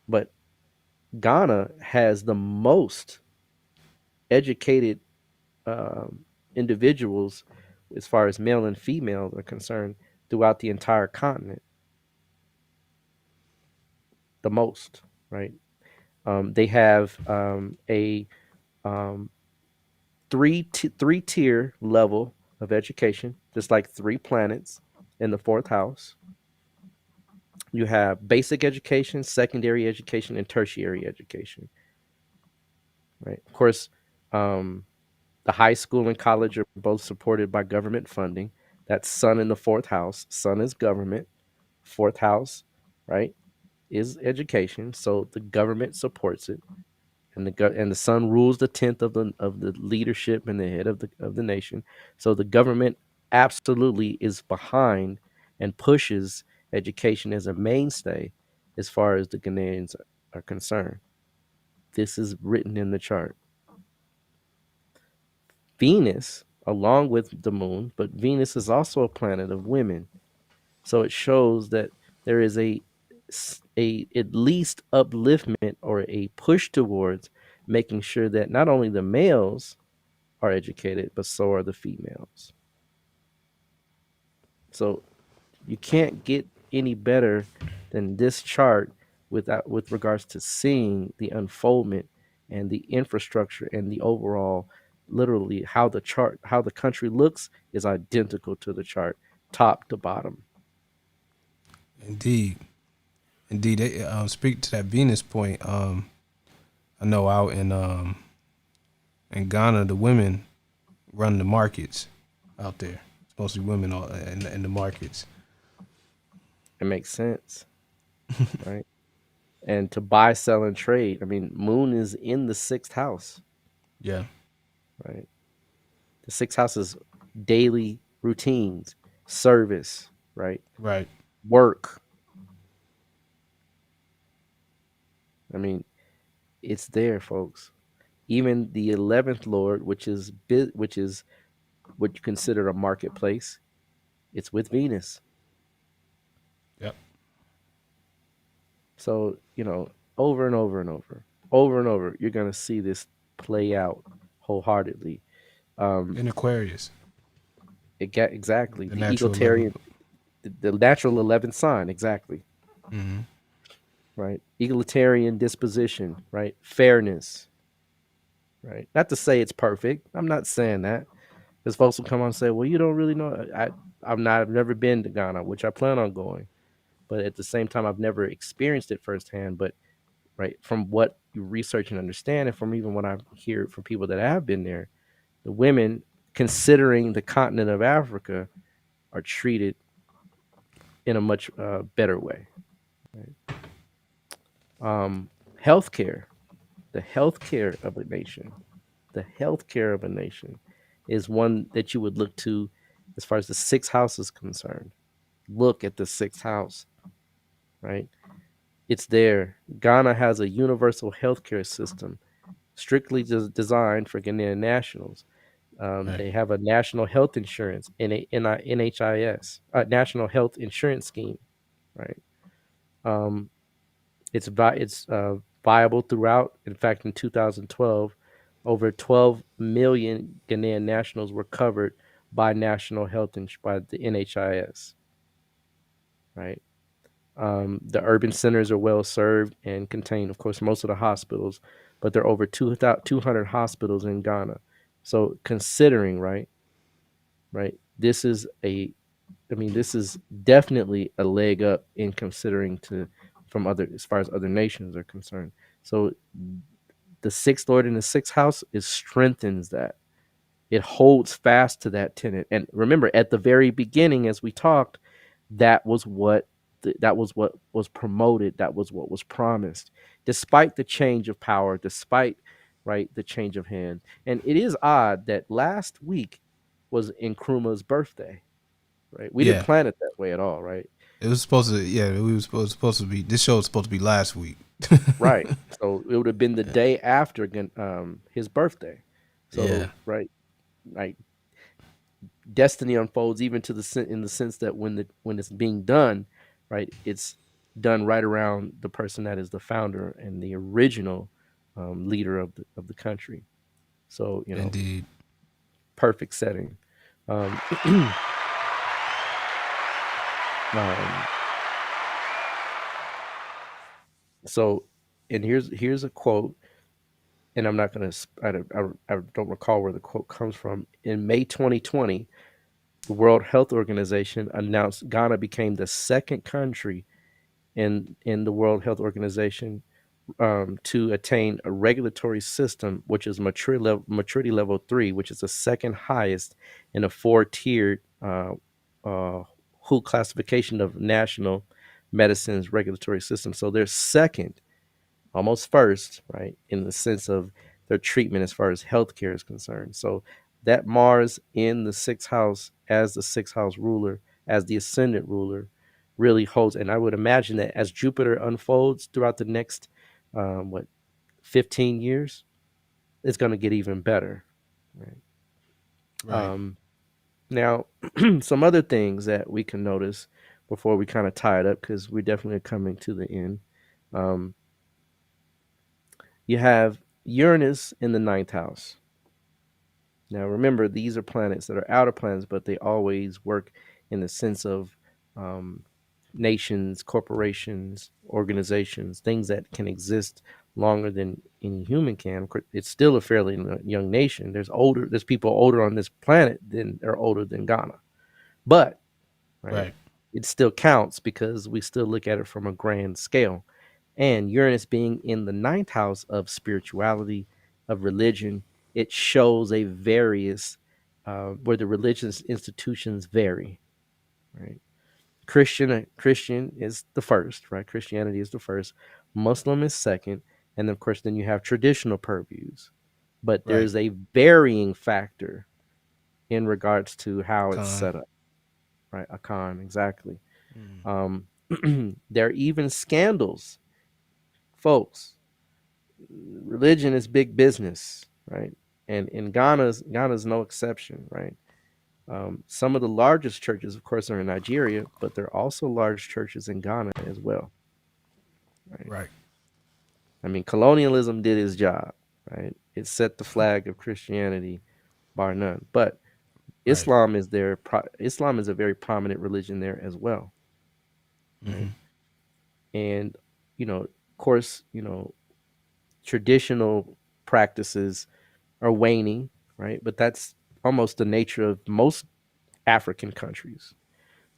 S6: but Ghana has the most educated individuals, as far as male and female are concerned, throughout the entire continent. The most, right? They have a three tier level of education, just like 3 planets in the 4th house. You have basic education, secondary education, and tertiary education. Right. Of course, the high school and college are both supported by government funding. That's Sun in the 4th house. Sun is government. 4th house, right, is education. So the government supports it, and the Sun rules the 10th of the leadership and the head of the nation. So the government absolutely is behind and pushes education as a mainstay as far as the Ghanaians are concerned. This is written in the chart. Venus, along with the moon, but Venus is also a planet of women. So it shows that there is a at least upliftment or a push towards making sure that not only the males are educated, but so are the females. So you can't get any better than this chart with regards to seeing the unfoldment and the infrastructure and the overall, literally how the country looks is identical to the chart, top to bottom.
S7: Indeed. Indeed. Speak to that Venus point. I know out in Ghana, the women run the markets out there. It's mostly women in the markets.
S6: It makes sense, right? And to buy, sell, and trade. I mean, Moon is in the sixth house,
S7: Yeah.
S6: right? The sixth house is daily routines, service, right?
S7: Right.
S6: Work. I mean, it's there, folks. Even the 11th lord, which is what you consider a marketplace, it's with Venus.
S7: Yep.
S6: So, over and over and over, you're going to see this play out wholeheartedly.
S7: In Aquarius.
S6: Exactly.
S7: The
S6: The
S7: natural
S6: egalitarian, the natural 11th sign, exactly.
S7: Mm-hmm.
S6: Right. Egalitarian disposition, right? Fairness, right? Not to say it's perfect. I'm not saying that. Because folks will come on and say, well, you don't really know. I've never been to Ghana, which I plan on going. But at the same time, I've never experienced it firsthand. But right, from what you research and understand, and from even what I hear from people that have been there, the women, considering the continent of Africa, are treated in a much better way. Right? Healthcare, the healthcare of a nation, the healthcare of a nation is one that you would look to as far as the sixth house is concerned. Look at the sixth house, right? It's there. Ghana has a universal healthcare system strictly designed for Ghanaian nationals.
S7: Right.
S6: They have a national health insurance, NHIS, national health insurance scheme, right? Um, it's viable throughout. In fact, in 2012, over 12 million Ghanaian nationals were covered by national health by the NHIS, right? The urban centers are well served and contain, of course, most of the hospitals, but there are over 200 hospitals in Ghana. So considering, right, this is definitely a leg up in considering as far as other nations are concerned. So the sixth lord in the sixth house strengthens that. It holds fast to that tenet. And remember, at the very beginning, as we talked, that was what was promoted. That was what was promised, despite the change of power, despite right the change of hand. And it is odd that last week was Nkrumah's birthday. Right, we didn't
S7: Yeah.
S6: plan it that way at all. Right,
S7: It was supposed to. Yeah. We was supposed to be. This show was supposed to be last week.
S6: right. So it would have been the day after his birthday.
S7: Yeah.
S6: So right, like destiny unfolds even in the sense that when it's being done, right, it's done right around the person that is the founder and the original leader of the country. So
S7: Indeed.
S6: perfect setting. Um, um, so, and here's a quote, and I'm not gonna. I don't recall where the quote comes from. In May 2020, the World Health Organization announced Ghana became the second country in the World Health Organization to attain a regulatory system, which is maturity level 3, which is the second highest in a 4-tiered WHO classification of national medicines regulatory system. So they're second, almost first, right, in the sense of their treatment as far as healthcare is concerned. So that Mars in the sixth house as the sixth house ruler, as the ascendant ruler, really holds. And I would imagine that as Jupiter unfolds throughout the next, 15 years, it's going to get even better. Right.
S7: Right.
S6: Now, some other things that we can notice before we kind of tie it up, because we're definitely coming to the end. Um, you have Uranus in the ninth house. Now, remember, these are planets that are outer planets, but they always work in the sense of nations, corporations, organizations, things that can exist longer than any human can. It's still a fairly young nation. There's people older on this planet than are older than Ghana, but right,
S7: Right.
S6: it still counts because we still look at it from a grand scale. And Uranus being in the ninth house of spirituality, of religion, it shows a various where the religious institutions vary. Right, Christian is the first, right? Christianity is the first. Muslim is second, and of course, then you have traditional purviews. But
S7: Right.
S6: there's a varying factor in regards to how it's
S7: Con.
S6: set up, right? A con, exactly.
S7: Mm.
S6: Um, there are even scandals, folks. Religion is big business, right? And in Ghana's no exception, right? Some of the largest churches, of course, are in Nigeria, but there are also large churches in Ghana as well, right?
S7: Right.
S6: I mean, colonialism did its job, right? It set the flag of Christianity, bar none. But
S7: Right.
S6: Islam is there. Islam is a very prominent religion there as well, right?
S7: Hmm.
S6: And of course, traditional practices are waning, right? But that's almost the nature of most African countries.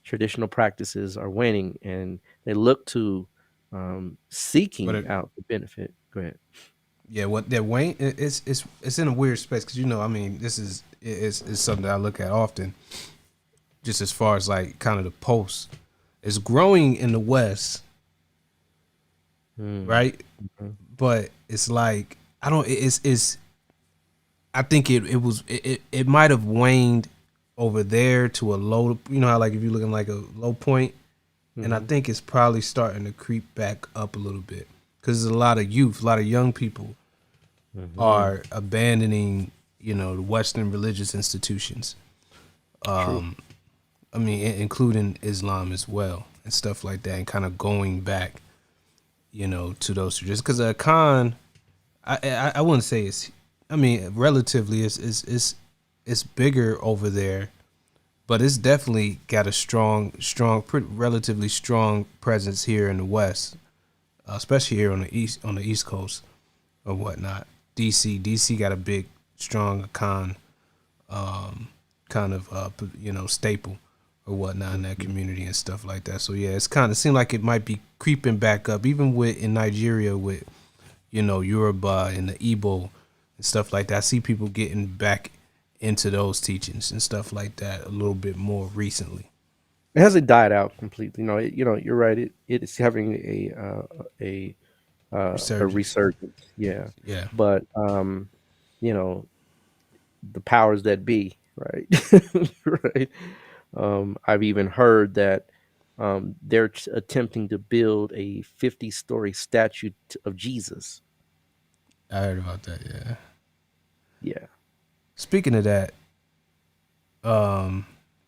S6: Traditional practices are waning, and they look to
S7: But
S6: seeking out the benefit. Go ahead.
S7: yeah, what that Wayne it's in a weird space because I mean, this is something that I look at often. Just as far as like kind of the pulse, it's growing in the West, right? But it's like I don't. It's I think it might have waned over there to a low. You know how like if you're looking like a low point, and I think it's probably starting to creep back up a little bit because there's a lot of youth, a lot of young people are abandoning the Western religious institutions.
S6: True.
S7: I mean, including Islam as well and stuff like that, and kind of going back, to those traditions. Because Khan, I wouldn't say it's. I mean, relatively, it's bigger over there, but it's definitely got a pretty relatively strong presence here in the West, especially here on the East Coast or whatnot. DC got a big, strong Khan, kind of staple or whatnot in that community and stuff like that. So yeah, it's kind of seemed like it might be creeping back up, even in Nigeria with Yoruba and the Igbo and stuff like that. I see people getting back into those teachings and stuff like that a little bit more recently.
S6: It hasn't died out completely. You're right. It is having a
S7: Resurgence.
S6: resurgence. Yeah,
S7: Yeah.
S6: but you know, the powers that be, right? Right. I've even heard that they're attempting to build a 50-story statue of Jesus.
S7: I heard about that, yeah.
S6: Yeah.
S7: Speaking of that,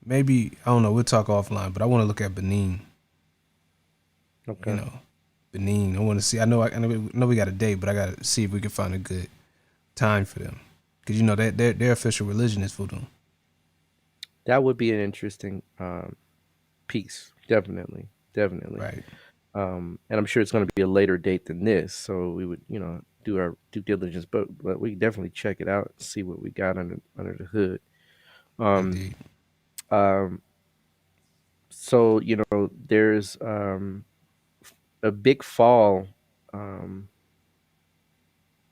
S7: maybe I don't know, we'll talk offline, but I want to look at Benin.
S6: Okay.
S7: Benin. I want to see. I know we got a date, but I got to see if we can find a good time for them, because their official religion is voodoo.
S6: That would be an interesting piece. Definitely. Definitely.
S7: Right.
S6: And I'm sure it's going to be a later date than this, so we would, do our due diligence, but we can definitely check it out and see what we got under the hood. Um,
S7: Indeed.
S6: um, so there's a big fall. Um,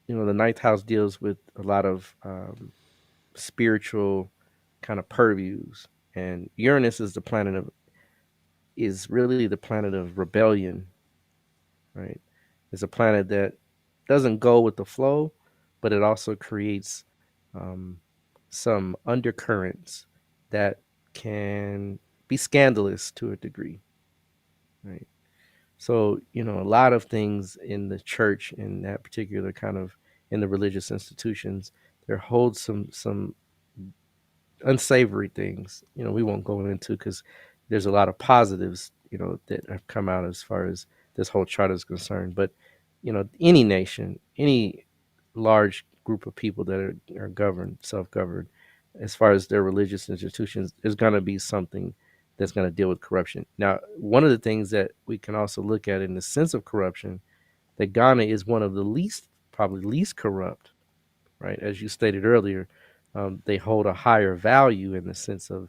S6: the ninth house deals with a lot of spiritual kind of purviews, and Uranus is really the planet of rebellion, right? It's a planet that doesn't go with the flow, but it also creates um, some undercurrents that can be scandalous to a degree, right? So, a lot of things in the church, in that particular kind of in the religious institutions, there holds some unsavory things. We won't go into because there's a lot of positives, that have come out as far as this whole chart is concerned. But any nation, any large group of people that are governed, self-governed, as far as their religious institutions, there's going to be something that's going to deal with corruption. Now, one of the things that we can also look at in the sense of corruption, that Ghana is one of the probably least corrupt, right? As you stated earlier, they hold a higher value in the sense of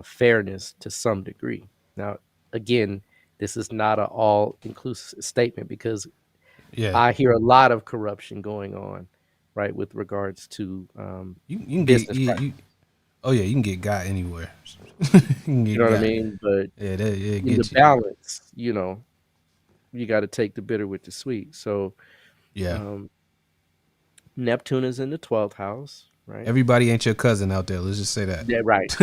S6: fairness to some degree. Now, again, this is not an all-inclusive statement because
S7: Yeah,
S6: I hear a lot of corruption going on, right, with regards to
S7: you can get
S6: business practices.
S7: oh yeah, you can get got anywhere. You can
S6: You
S7: get
S6: know what I
S7: got.
S6: mean? But
S7: Yeah, that
S6: in the
S7: get you.
S6: balance, you got to take the bitter with the sweet. So
S7: Yeah,
S6: um, Neptune is in the 12th house, right?
S7: everybody ain't your cousin out there. Let's just say that.
S6: Yeah, right.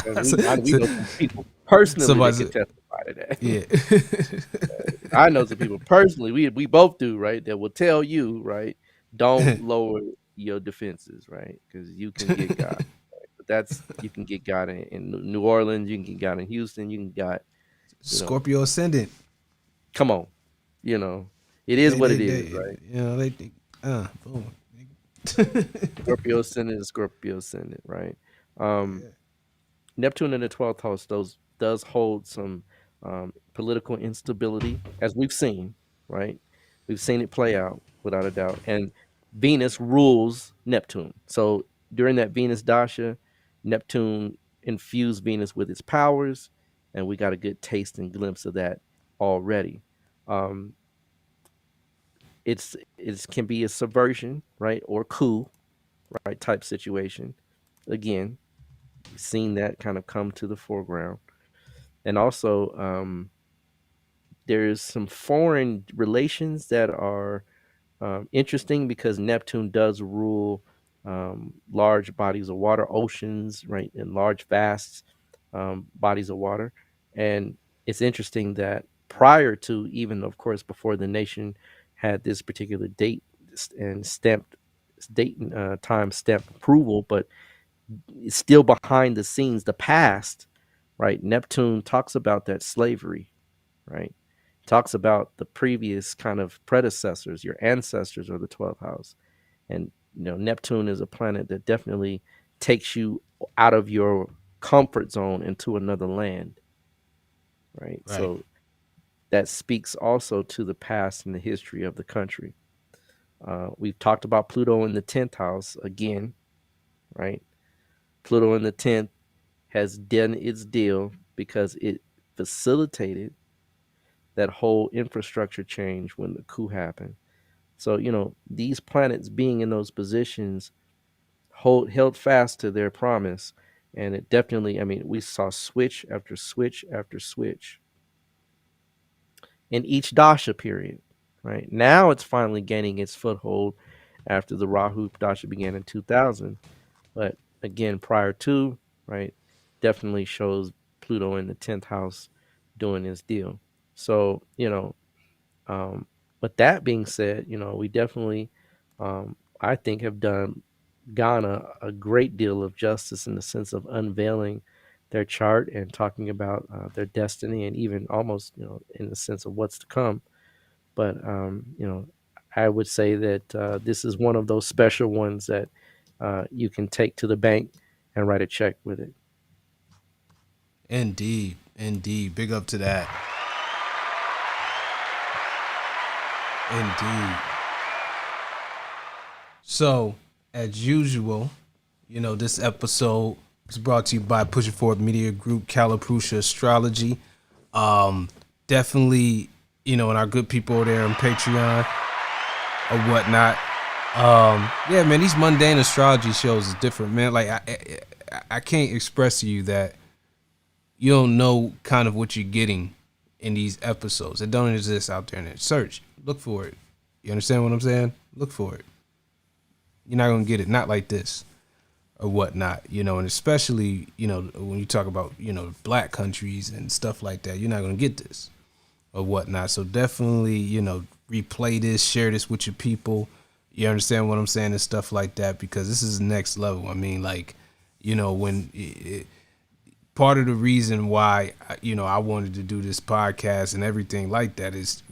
S6: And we
S7: So-
S6: know some people personally that can
S7: Somebody,
S6: testify to that.
S7: yeah.
S6: I know some people personally. We both do, right? That will tell you, right? Don't lower your defenses, right? Because you can get got. Right? But you can get got in New Orleans. You can get got in Houston. You can got, you know.
S7: Scorpio Ascendant.
S6: Come on, it is what it is, right?
S7: Boom.
S6: Scorpio ascendant is Scorpio ascendant, right? Um, Neptune in the 12th house does hold some political instability, as we've seen, right? We've seen it play out without a doubt. And Venus rules Neptune. So during that Venus Dasha, Neptune infused Venus with its powers, and we got a good taste and glimpse of that already. Um, it can be a subversion, right, or coup, right, type situation. Again, we've seen that kind of come to the foreground. And also, there's some foreign relations that are interesting because Neptune does rule large bodies of water, oceans, right, and large, vast bodies of water. And it's interesting that prior to, even of course, before the nation had this particular date and stamped date and time stamped approval, but it's still behind the scenes, the past, right? Neptune talks about that slavery, right? Talks about the previous kind of predecessors, your ancestors are the 12th house. And, Neptune is a planet that definitely takes you out of your comfort zone into another land, right?
S7: Right.
S6: So that speaks also to the past and the history of the country. We've talked about Pluto in the 10th house again, right? Pluto in the 10th has done its deal because it facilitated that whole infrastructure change when the coup happened. So, these planets being in those positions held fast to their promise. And it definitely, I mean, we saw switch after switch after switch in each Dasha period, right? Now it's finally gaining its foothold after the Rahu Dasha began in 2000. But again, prior to, right, definitely shows Pluto in the 10th house doing his deal. So, with that being said, we definitely, I think, have done Ghana a great deal of justice in the sense of unveiling their chart and talking about their destiny and even almost, in the sense of what's to come. But, I would say that this is one of those special ones that you can take to the bank and write a check with it.
S7: Indeed. Big up to that. Indeed. So, as usual, this episode is brought to you by Pushing Forward Media Group, Caliprucia Astrology. Definitely, and our good people there on Patreon or whatnot. Yeah, man, these Mundane Astrology shows is different, man. Like, I can't express to you that you don't know kind of what you're getting in these episodes. It don't exist out there in it. Search. Look for it. You understand what I'm saying? Look for it. You're not going to get it. Not like this or whatnot, and especially, when you talk about, black countries and stuff like that, you're not going to get this or whatnot. So definitely, replay this, share this with your people. You understand what I'm saying and stuff like that, because this is next level. I mean, like, part of the reason why, I wanted to do this podcast and everything like that is,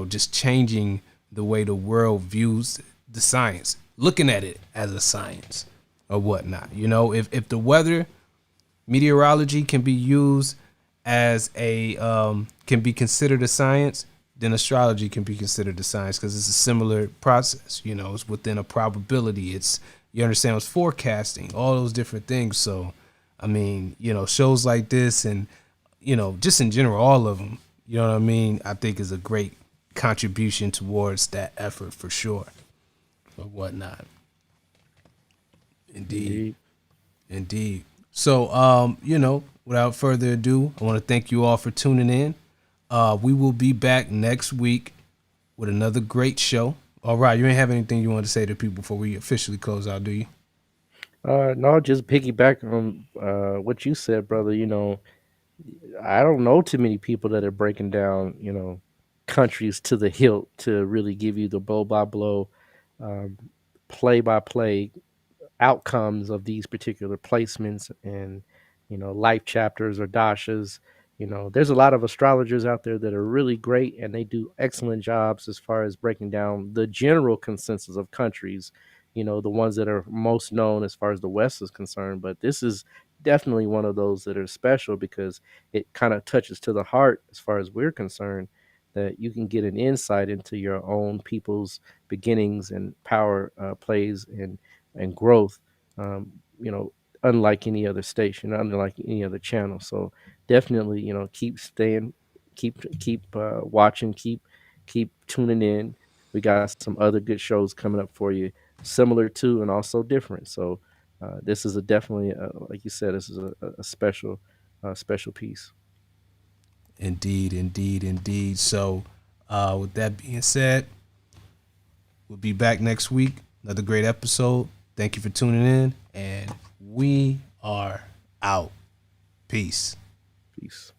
S7: just changing the way the world views the science, looking at it as a science or whatnot. If the weather meteorology can be used as a can be considered a science, then astrology can be considered a science because it's a similar process. You know, it's within a probability. It's, you understand, it's forecasting, all those different things. So, I mean, you know, shows like this and, you know, just in general, all of them, you know what I mean, I think is a great contribution towards that effort for sure or whatnot. Indeed. So, you know, without further ado, I want to thank you all for tuning in. We will be back next week with another great show. All right, you ain't have anything you want to say to people before we officially close out, do you?
S6: No, just piggyback on what you said, brother. You know, I don't know too many people that are breaking down, you know, countries to the hilt to really give you the blow by blow, play by play outcomes of these particular placements and, you know, life chapters or dashas. You know, there's a lot of astrologers out there that are really great and they do excellent jobs as far as breaking down the general consensus of countries, you know, the ones that are most known as far as the West is concerned. But this is definitely one of those that are special because it kind of touches to the heart as far as we're concerned, that you can get an insight into your own people's beginnings and power plays and growth, you know, unlike any other station, unlike any other channel. So definitely, you know, keep staying, keep watching, keep tuning in. We got some other good shows coming up for you, similar to and also different. So this is a definitely, like you said, this is a special, special piece.
S7: Indeed. So, with that being said, we'll be back next week. Another great episode. Thank you for tuning in, and we are out. Peace.
S6: Peace.